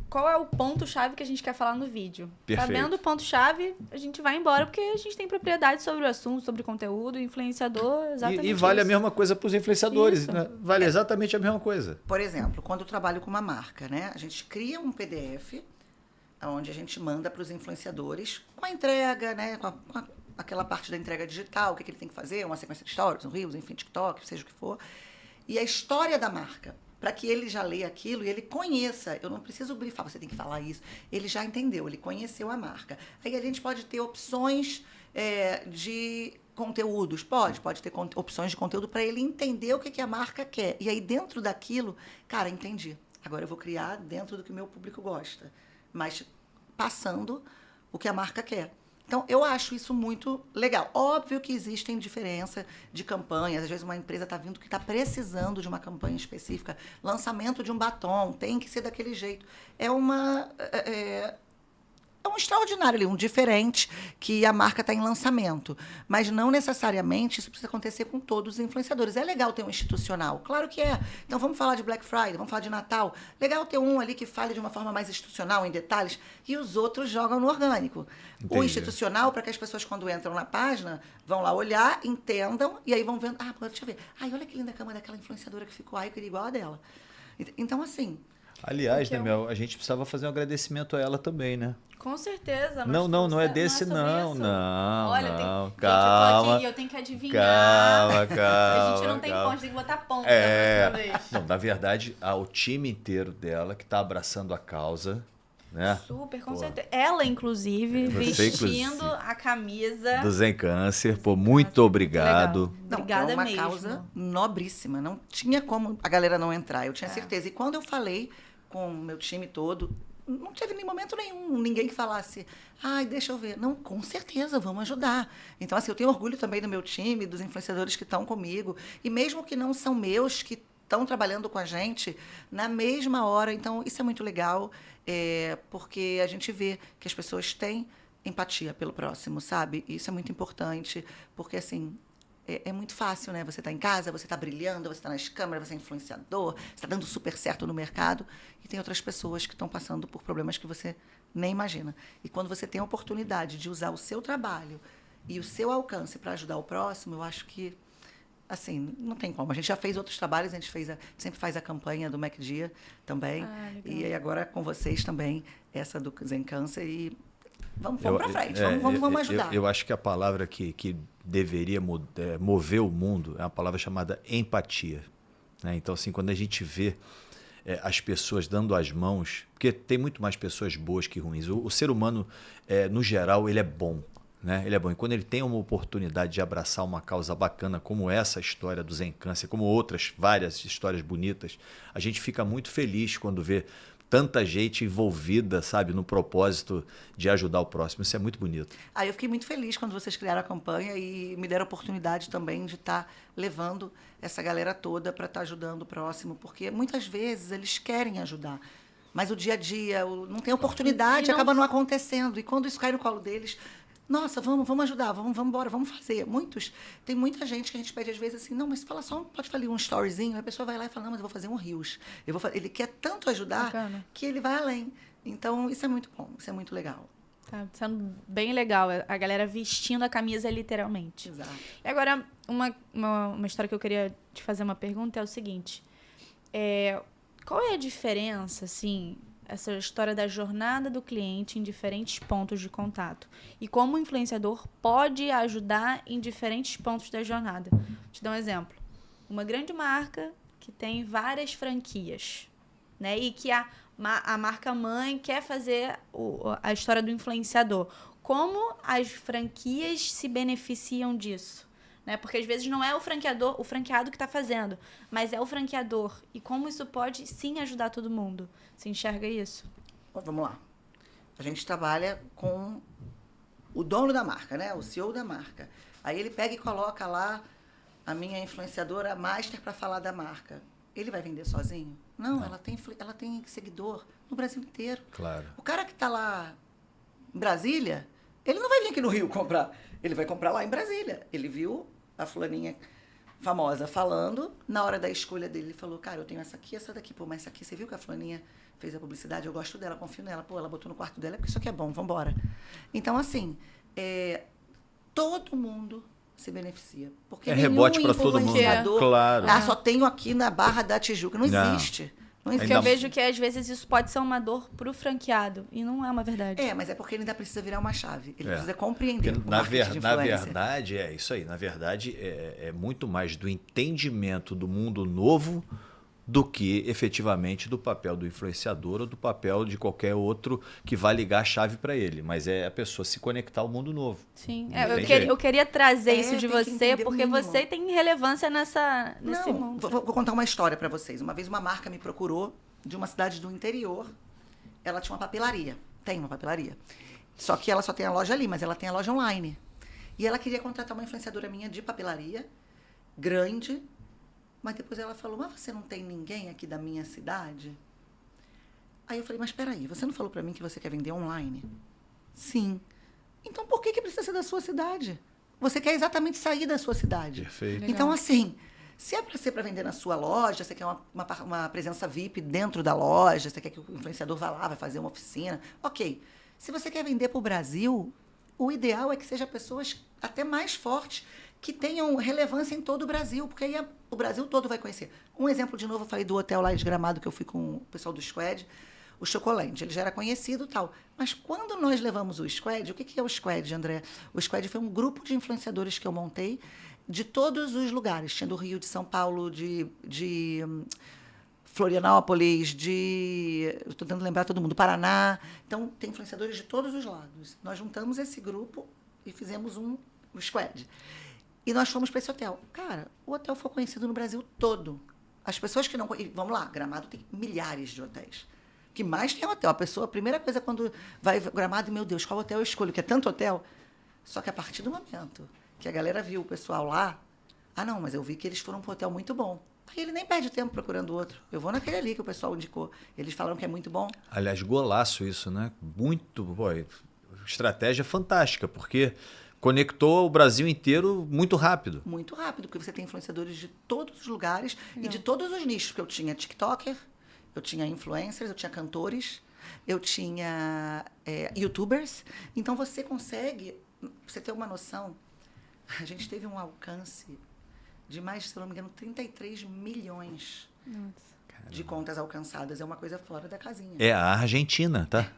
qual é o ponto-chave que a gente quer falar no vídeo. Perfeito. Sabendo o ponto-chave, a gente vai embora, porque a gente tem propriedade sobre o assunto, sobre o conteúdo, influenciador, exatamente E vale isso. a mesma coisa para os influenciadores, Isso. né? Vale exatamente a mesma coisa. Por exemplo, quando eu trabalho com uma marca, né? A gente cria um PDF onde a gente manda para os influenciadores com a entrega, né? Com aquela parte da entrega digital, o que ele tem que fazer, uma sequência de stories, um Reels, enfim, TikTok, seja o que for. E a história da marca, para que ele já leia aquilo e ele conheça. Eu não preciso brifar, você tem que falar isso. Ele já entendeu, ele conheceu a marca. Aí a gente pode ter opções de conteúdos, pode ter opções de conteúdo para ele entender o que a marca quer. E aí dentro daquilo, cara, entendi. Agora eu vou criar dentro do que o meu público gosta, mas passando o que a marca quer. Então, eu acho isso muito legal. Óbvio que existem diferenças de campanhas. Às vezes, uma empresa está vindo que está precisando de uma campanha específica. Lançamento de um batom, tem que ser daquele jeito. É um extraordinário ali, um diferente que a marca está em lançamento. Mas não necessariamente isso precisa acontecer com todos os influenciadores. É legal ter um institucional, claro que é. Então vamos falar de Black Friday, vamos falar de Natal. Legal ter um ali que fale de uma forma mais institucional, em detalhes, e os outros jogam no orgânico. Entendi. O institucional, para que as pessoas, quando entram na página, vão lá olhar, entendam, e aí vão vendo, deixa eu ver. Olha que linda a cama daquela influenciadora que ficou, eu queria igual a dela. Então, assim... Aliás, né, Mel, a gente precisava fazer um agradecimento a ela também, né? Com certeza. Não é desse, sobre não, isso. não. Olha, não. gente, Calma. eu tô aqui, eu tenho que adivinhar. Calma. A gente não tem ponto, a gente tem que botar ponto É. da próxima vez. Não, na verdade, o time inteiro dela que está abraçando a causa, né? Super, com Pô. certeza. Ela, inclusive, Você, vestindo inclusive. a camisa. Do Zen Câncer. Pô, muito obrigado. Legal. Não, Obrigada é uma mesmo. causa nobríssima. Não tinha como a galera não entrar, eu tinha certeza. E quando eu falei com o meu time todo, não teve nem momento nenhum, ninguém que falasse, deixa eu ver. Não, com certeza, vamos ajudar. Então, assim, eu tenho orgulho também do meu time, dos influenciadores que estão comigo. E mesmo que não são meus, que estão trabalhando com a gente, na mesma hora. Então, isso é muito legal, porque a gente vê que as pessoas têm empatia pelo próximo, sabe? Isso é muito importante, porque, assim... É muito fácil, né? Você está em casa, você está brilhando, você está nas câmeras, você é influenciador, você está dando super certo no mercado, e tem outras pessoas que estão passando por problemas que você nem imagina. E quando você tem a oportunidade de usar o seu trabalho e o seu alcance para ajudar o próximo, eu acho que, assim, não tem como. A gente já fez outros trabalhos, a gente sempre faz a campanha do Mac Dia também, e aí agora com vocês também, essa do Zen Câncer, e vamos para frente, vamos ajudar. Eu acho que a palavra que deveria mover o mundo é uma palavra chamada empatia. Né? Então, assim, quando a gente vê as pessoas dando as mãos, porque tem muito mais pessoas boas que ruins. O ser humano, no geral, ele é bom. Né? Ele é bom. E quando ele tem uma oportunidade de abraçar uma causa bacana, como essa história do Zen Câncer, como outras várias histórias bonitas, a gente fica muito feliz quando vê tanta gente envolvida, sabe, no propósito de ajudar o próximo. Isso é muito bonito. Eu fiquei muito feliz quando vocês criaram a campanha e me deram a oportunidade também de estar levando essa galera toda para estar ajudando o próximo, porque muitas vezes eles querem ajudar, mas o dia a dia não tem oportunidade, acaba não acontecendo. E quando isso cai no colo deles... Nossa, vamos ajudar, vamos embora, vamos fazer. Tem muita gente que a gente pede às vezes assim, não, mas fala só, pode fazer um storyzinho, a pessoa vai lá e fala, não, mas eu vou fazer um Reels. Ele quer tanto ajudar que ele vai além. Então, isso é muito bom, isso é muito legal. Tá sendo bem legal, a galera vestindo a camisa literalmente. Exato. E agora, uma história que eu queria te fazer uma pergunta é o seguinte, qual é a diferença, assim... essa história da jornada do cliente em diferentes pontos de contato. E como o influenciador pode ajudar em diferentes pontos da jornada. Vou te dar um exemplo. Uma grande marca que tem várias franquias, né? E que a marca mãe quer fazer a história do influenciador. Como as franquias se beneficiam disso? Né? Porque às vezes não é o franqueado que está fazendo, mas é o franqueador. E como isso pode sim ajudar todo mundo? Você enxerga isso? Vamos lá. A gente trabalha com o dono da marca, né? O CEO da marca. Aí ele pega e coloca lá a minha influenciadora master para falar da marca. Ele vai vender sozinho? Não, ela tem seguidor no Brasil inteiro. Claro. O cara que está lá em Brasília, ele não vai vir aqui no Rio comprar. Ele vai comprar lá em Brasília. Ele viu a fulaninha famosa falando, na hora da escolha dele, ele falou, cara, eu tenho essa aqui, essa daqui. Pô, mas essa aqui, você viu que a fulaninha fez a publicidade? Eu gosto dela, confio nela. Pô, ela botou no quarto dela, porque isso aqui é bom, vambora. Então, assim, todo mundo se beneficia. Porque É rebote para todo mundo. Claro. Só tenho aqui na Barra da Tijuca. Não existe. Não existe. Porque eu vejo que, às vezes, isso pode ser uma dor pro franqueado. E não é uma verdade. Mas é porque ele ainda precisa virar uma chave. Ele precisa compreender porque, na verdade, é isso aí. Na verdade, é muito mais do entendimento do mundo novo do que, efetivamente, do papel do influenciador ou do papel de qualquer outro que vai ligar a chave para ele. Mas é a pessoa se conectar ao mundo novo. Sim. Eu queria trazer isso de você, porque você tem relevância nesse mundo. Vou contar uma história para vocês. Uma vez uma marca me procurou de uma cidade do interior. Ela tinha uma papelaria. Tem uma papelaria. Só que ela só tem a loja ali, mas ela tem a loja online. E ela queria contratar uma influenciadora minha de papelaria, grande. Mas depois ela falou, mas você não tem ninguém aqui da minha cidade? Aí eu falei, mas espera aí, você não falou para mim que você quer vender online? Sim. Então por que precisa ser da sua cidade? Você quer exatamente sair da sua cidade. Perfeito. Legal. Então, assim, se é para ser para vender na sua loja, você quer uma presença VIP dentro da loja, você quer que o influenciador vá lá, vai fazer uma oficina, ok. Se você quer vender para o Brasil, o ideal é que seja pessoas até mais fortes, que tenham relevância em todo o Brasil, porque aí o Brasil todo vai conhecer. Um exemplo, de novo, eu falei do hotel lá de Gramado, que eu fui com o pessoal do Squad, o Chocolate, ele já era conhecido e tal. Mas quando nós levamos o Squad, o que é o Squad, André? O Squad foi um grupo de influenciadores que eu montei de todos os lugares. Tinha do Rio, de São Paulo, de Florianópolis, estou tentando lembrar todo mundo, Paraná. Então, tem influenciadores de todos os lados. Nós juntamos esse grupo e fizemos o Squad. E nós fomos para esse hotel. Cara, o hotel foi conhecido no Brasil todo. As pessoas que não... Vamos lá, Gramado tem milhares de hotéis. O que mais tem hotel? A primeira coisa quando vai Gramado, meu Deus, qual hotel eu escolho? Que é tanto hotel. Só que a partir do momento que a galera viu o pessoal lá, não, mas eu vi que eles foram para um hotel muito bom. Aí ele nem perde tempo procurando outro. Eu vou naquele ali que o pessoal indicou. Eles falaram que é muito bom. Aliás, golaço isso, né? Muito... estratégia fantástica, porque... conectou o Brasil inteiro muito rápido. Muito rápido, porque você tem influenciadores de todos os lugares e de todos os nichos. Porque eu tinha TikToker, eu tinha influencers, eu tinha cantores, eu tinha YouTubers. Então, você consegue... Pra você ter uma noção, a gente teve um alcance de mais, se eu não me engano, 33 milhões de contas alcançadas. É uma coisa fora da casinha. É a Argentina, tá?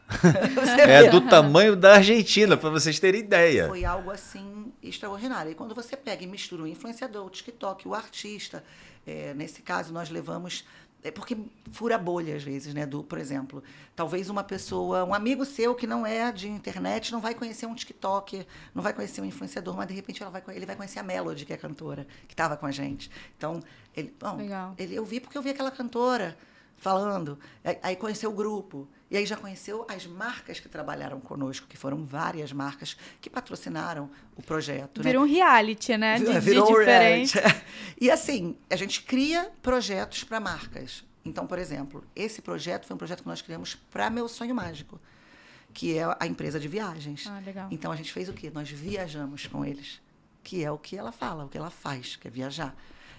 É do tamanho da Argentina, para vocês terem ideia. Foi algo, assim, extraordinário. E quando você pega e mistura o influenciador, o TikTok, o artista, nesse caso, nós levamos... porque fura bolha, às vezes, né? Por exemplo, talvez uma pessoa, um amigo seu que não é de internet, não vai conhecer um TikToker, não vai conhecer um influenciador, mas, de repente, ele vai conhecer a Melody, que é a cantora, que estava com a gente. Então, eu vi porque eu vi aquela cantora falando, aí conheceu o grupo, e aí já conheceu as marcas que trabalharam conosco, que foram várias marcas que patrocinaram o projeto. Virou um reality, né? Virou de diferente. E assim, a gente cria projetos para marcas. Então, por exemplo, esse projeto foi um projeto que nós criamos para Meu Sonho Mágico, que é a empresa de viagens. Legal. Então, a gente fez o quê? Nós viajamos com eles, que é o que ela fala, o que ela faz, que é viajar.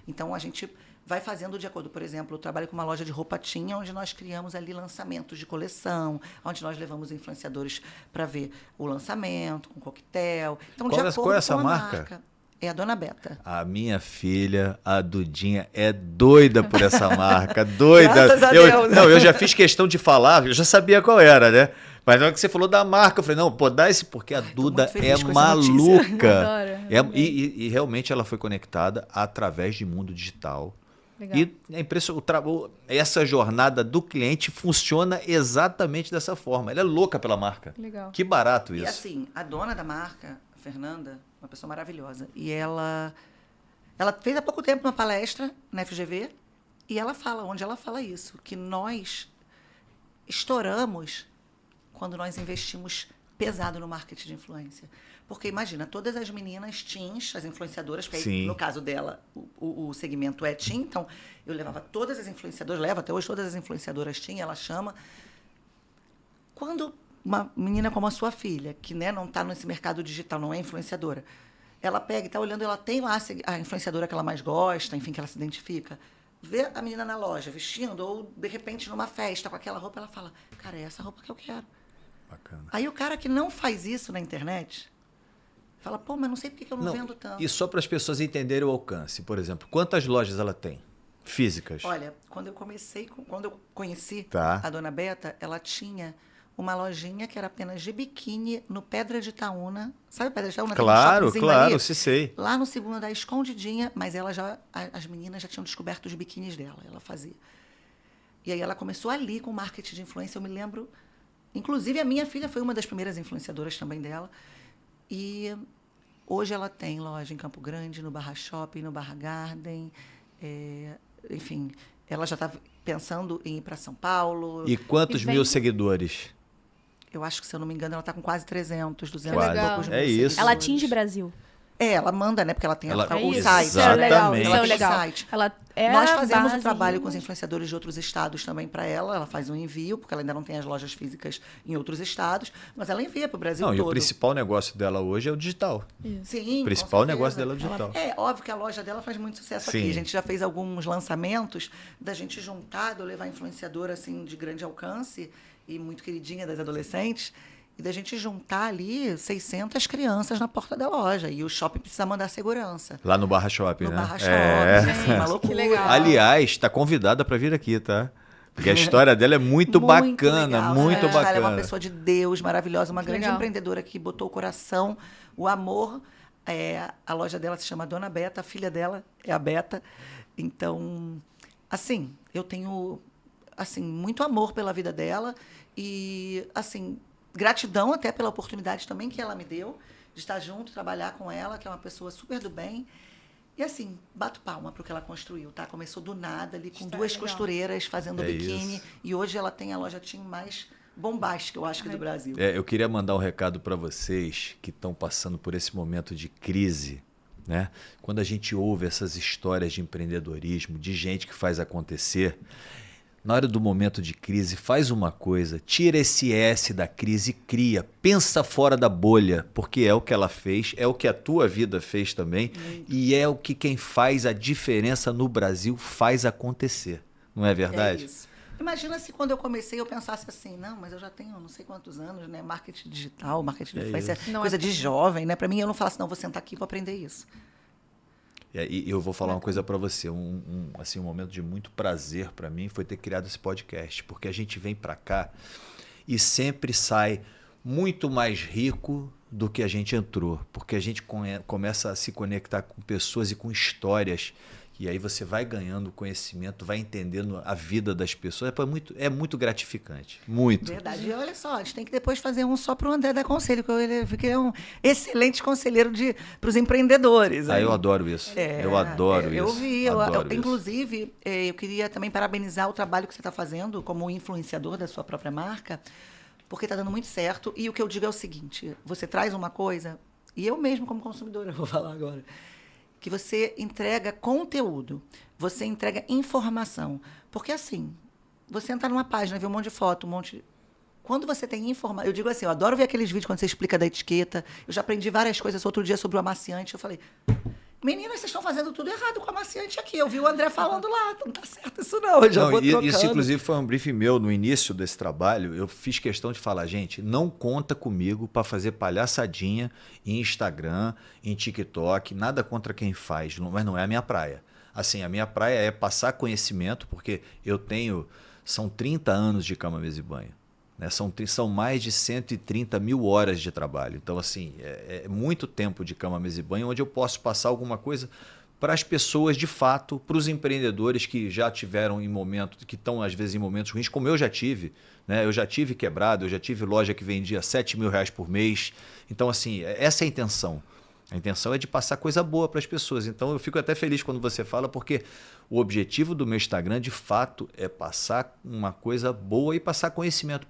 Então, a gente vai fazendo de acordo. Por exemplo, eu trabalho com uma loja de roupa tinha, onde nós criamos ali lançamentos de coleção, onde nós levamos influenciadores para ver o lançamento, com coquetel. Então, qual é essa marca? É a Dona Beta. A minha filha, a Dudinha, é doida por essa marca, doida. Graças a Deus. Não, eu já fiz questão de falar, eu já sabia qual era, né? Mas na hora que você falou da marca, eu falei, não, dá esse, porque a Duda é maluca. E realmente ela foi conectada através de mundo digital. Legal. E é impressionante, essa jornada do cliente funciona exatamente dessa forma. Ela é louca pela marca. Legal. Que barato isso. E assim, a dona da marca, a Fernanda, uma pessoa maravilhosa. E ela fez há pouco tempo uma palestra na FGV onde ela fala isso, que nós estouramos quando nós investimos pesado no marketing de influência. Porque imagina, todas as meninas teens, as influenciadoras, porque aí, no caso dela, o segmento é teen, então eu levava todas as influenciadoras, levo até hoje todas as influenciadoras teen, ela chama. Quando uma menina como a sua filha, que, né, não está nesse mercado digital, não é influenciadora, ela pega e está olhando, ela tem lá a influenciadora que ela mais gosta, enfim, que ela se identifica, vê a menina na loja vestindo, ou de repente numa festa com aquela roupa, ela fala, cara, é essa roupa que eu quero. Bacana. Aí o cara que não faz isso na internet fala, pô, mas não sei por que eu não vendo tanto. E só para as pessoas entenderem o alcance, por exemplo, quantas lojas ela tem? Físicas? Olha, quando eu conheci a Dona Beta, ela tinha uma lojinha que era apenas de biquíni no Pedra de Itaúna. Sabe Pedra de Itaúna? Claro, tem um shoppingzinho ali? se sei. Lá no segundo andar, escondidinha, mas as meninas já tinham descoberto os biquínis dela, ela fazia. E aí ela começou ali com marketing de influência, eu me lembro. Inclusive, a minha filha foi uma das primeiras influenciadoras também dela. E hoje ela tem loja em Campo Grande, no Barra Shopping, no Barra Garden. Enfim, ela já está pensando em ir para São Paulo. E quantos mil seguidores? Eu acho que, se eu não me engano, ela está com quase 300, 200 e poucos mil isso. seguidores. Ela atinge Brasil. Ela manda, né? Porque ela tem o isso. site. Isso é legal, isso é Ela legal. tem o site. Ela é Nós fazemos base, um trabalho com os influenciadores de outros estados também para ela. Ela faz um envio, porque ela ainda não tem as lojas físicas em outros estados, mas ela envia para o Brasil todo. E o principal negócio dela hoje é o digital. Sim, o principal negócio dela é o digital. Óbvio que a loja dela faz muito sucesso aqui. A gente já fez alguns lançamentos da gente juntar, de eu levar influenciadora assim, de grande alcance e muito queridinha das adolescentes, e da gente juntar ali 600 crianças na porta da loja. E o shopping precisa mandar segurança. Lá no Barra Shopping, no né? Barra Shopping, Gente, uma loucura. que legal. Aliás, está convidada para vir aqui, tá? Porque a história dela é muito bacana, legal. muito bacana. Ela é uma pessoa de Deus, maravilhosa, uma grande legal. empreendedora que botou o coração, o amor. A loja dela se chama Dona Beta, a filha dela é a Beta. Então, assim, eu tenho muito amor pela vida dela e, assim, gratidão até pela oportunidade também que ela me deu de estar junto, trabalhar com ela, que é uma pessoa super do bem. E, assim, bato palma para o que ela construiu, tá? Começou do nada ali, com duas costureiras fazendo biquíni. Isso. E hoje ela tem a loja team mais bombástica, eu acho, que do Brasil. Eu queria mandar um recado para vocês que estão passando por esse momento de crise, né? Quando a gente ouve essas histórias de empreendedorismo, de gente que faz acontecer, na hora do momento de crise, faz uma coisa, tira esse S da crise e cria, pensa fora da bolha, porque é o que ela fez, é o que a tua vida fez também, e é o que quem faz a diferença no Brasil faz acontecer, não é verdade? É isso. Imagina se quando eu comecei eu pensasse assim, não, mas eu já tenho não sei quantos anos, né? Marketing digital, marketing de influência, coisa de jovem, né? Para mim, eu não falo assim, não, vou sentar aqui e vou aprender isso. E eu vou falar uma coisa para você, um momento de muito prazer para mim foi ter criado esse podcast, porque a gente vem para cá e sempre sai muito mais rico do que a gente entrou, porque a gente começa a se conectar com pessoas e com histórias, e aí você vai ganhando conhecimento, vai entendendo a vida das pessoas, é muito gratificante, muito. Verdade. E olha só, a gente tem que depois fazer um só para o André dar conselho, porque ele é um excelente conselheiro para os empreendedores. Eu adoro isso. Eu adoro isso. Eu vi. Adoro isso. Inclusive, eu queria também parabenizar o trabalho que você está fazendo como influenciador da sua própria marca, porque está dando muito certo. E o que eu digo é o seguinte, você traz uma coisa, e eu mesmo como consumidora, vou falar agora, que você entrega conteúdo, você entrega informação. Porque, assim, você entra numa página, vê um monte de foto, Quando você tem informação... Eu digo assim, eu adoro ver aqueles vídeos quando você explica da etiqueta. Eu já aprendi várias coisas outro dia sobre o amaciante. Eu falei, meninas, vocês estão fazendo tudo errado com o amaciante aqui. Eu vi o André falando lá, não tá certo isso não. Eu já vou trocando. Isso, inclusive, foi um briefing meu no início desse trabalho. Eu fiz questão de falar, gente, não conta comigo para fazer palhaçadinha em Instagram, em TikTok, nada contra quem faz, mas não é a minha praia. Assim, a minha praia é passar conhecimento, porque são 30 anos de cama, mesa e banho. Né? São mais de 130 mil horas de trabalho. Então, assim, é muito tempo de cama, mesa e banho, onde eu posso passar alguma coisa para as pessoas, de fato, para os empreendedores que já tiveram que estão, às vezes, em momentos ruins, como eu já tive. Né? Eu já tive quebrado, eu já tive loja que vendia R$7.000 por mês. Então, assim, essa é a intenção. A intenção é de passar coisa boa para as pessoas. Então, eu fico até feliz quando você fala, porque o objetivo do meu Instagram, de fato, é passar uma coisa boa e passar conhecimento.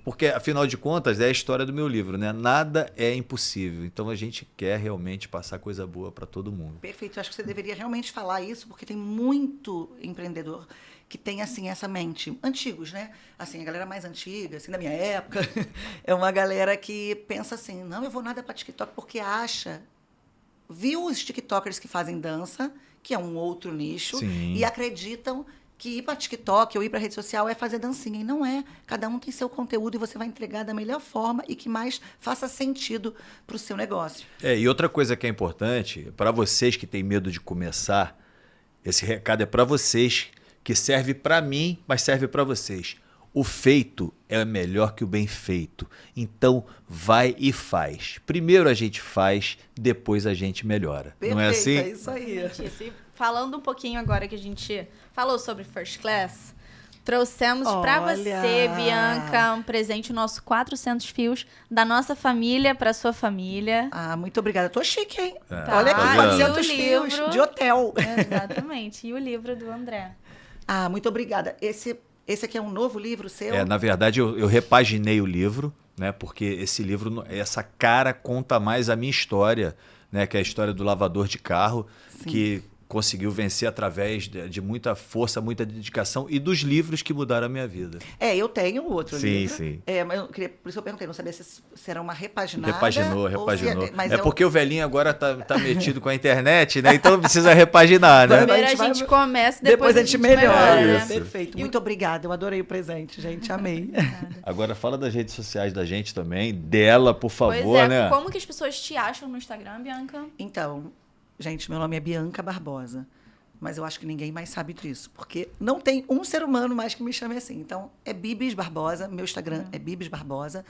Porque, afinal de contas, é a história do meu livro, né? Nada é impossível. Então, a gente quer realmente passar coisa boa para todo mundo. Perfeito. Eu acho que você deveria realmente falar isso, porque tem muito empreendedor que tem, assim, essa mente. Antigos, né? Assim, a galera mais antiga, assim, da minha época, é uma galera que pensa assim, não, eu vou nada para TikTok porque viu os TikTokers que fazem dança, que é um outro nicho, Sim. e acreditam que ir para TikTok ou ir para rede social é fazer dancinha. E não é. Cada um tem seu conteúdo e você vai entregar da melhor forma e que mais faça sentido para o seu negócio. E outra coisa que é importante, para vocês que têm medo de começar, esse recado é para vocês, que serve para mim, mas serve para vocês. O feito é melhor que o bem feito. Então, vai e faz. Primeiro a gente faz, depois a gente melhora. Perfeito, não é assim? É isso aí. Isso. E falando um pouquinho agora que a gente falou sobre First Class, trouxemos para você, Bianca, um presente, o nosso 400 fios da nossa família para sua família. Muito obrigada. Tô chique, hein? Tá Olha aqui, 400 e o fios livro. de hotel. Exatamente. E o livro do André. Muito obrigada. Esse aqui é um novo livro seu? Na verdade, eu repaginei o livro, né? Porque esse livro, essa cara conta mais a minha história, né? Que é a história do lavador de carro, Sim. que conseguiu vencer através de muita força, muita dedicação e dos livros que mudaram a minha vida. Eu tenho outro livro. Sim. Mas por isso eu perguntei, não sabia se era uma repaginada. Repaginou. Mas porque o velhinho agora tá metido com a internet, né? Então precisa repaginar, né? Primeiro a gente começa, depois a gente melhora, né? Isso. Perfeito. Muito obrigada. Eu adorei o presente, gente. Amei. Agora fala das redes sociais da gente também, dela, por favor, Pois né? Como que as pessoas te acham no Instagram, Bianca? Então, gente, meu nome é Bianca Barbosa, mas eu acho que ninguém mais sabe disso, porque não tem um ser humano mais que me chame assim. Então, é Bibis Barbosa, meu Instagram é Bibis Barbosa,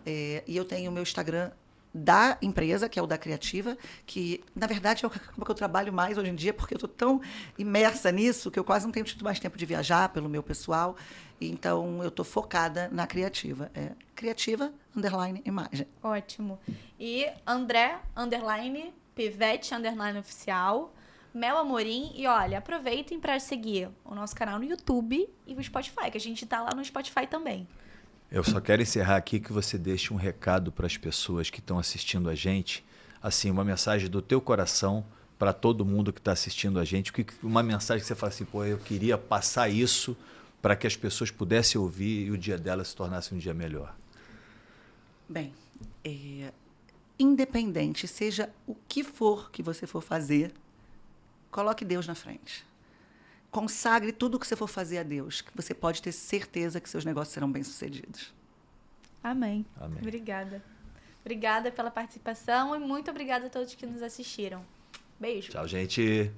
e eu tenho o meu Instagram da empresa, que é o da Criativa, que, na verdade, é o que eu trabalho mais hoje em dia, porque eu estou tão imersa nisso que eu quase não tenho tido mais tempo de viajar pelo meu pessoal. Então, eu estou focada na Criativa. Criativa, _imagem. Ótimo. E André, Pivete, _oficial, Mel Amorim. E olha, aproveitem para seguir o nosso canal no YouTube e o Spotify, que a gente tá lá no Spotify também. Eu só quero encerrar aqui que você deixe um recado para as pessoas que estão assistindo a gente, assim, uma mensagem do teu coração para todo mundo que está assistindo a gente, uma mensagem que você fala assim, eu queria passar isso para que as pessoas pudessem ouvir e o dia delas se tornasse um dia melhor. Bem, independente, seja o que for que você for fazer, coloque Deus na frente. Consagre tudo o que você for fazer a Deus, que você pode ter certeza que seus negócios serão bem-sucedidos. Amém. Obrigada. Obrigada pela participação e muito obrigada a todos que nos assistiram. Beijo. Tchau, gente.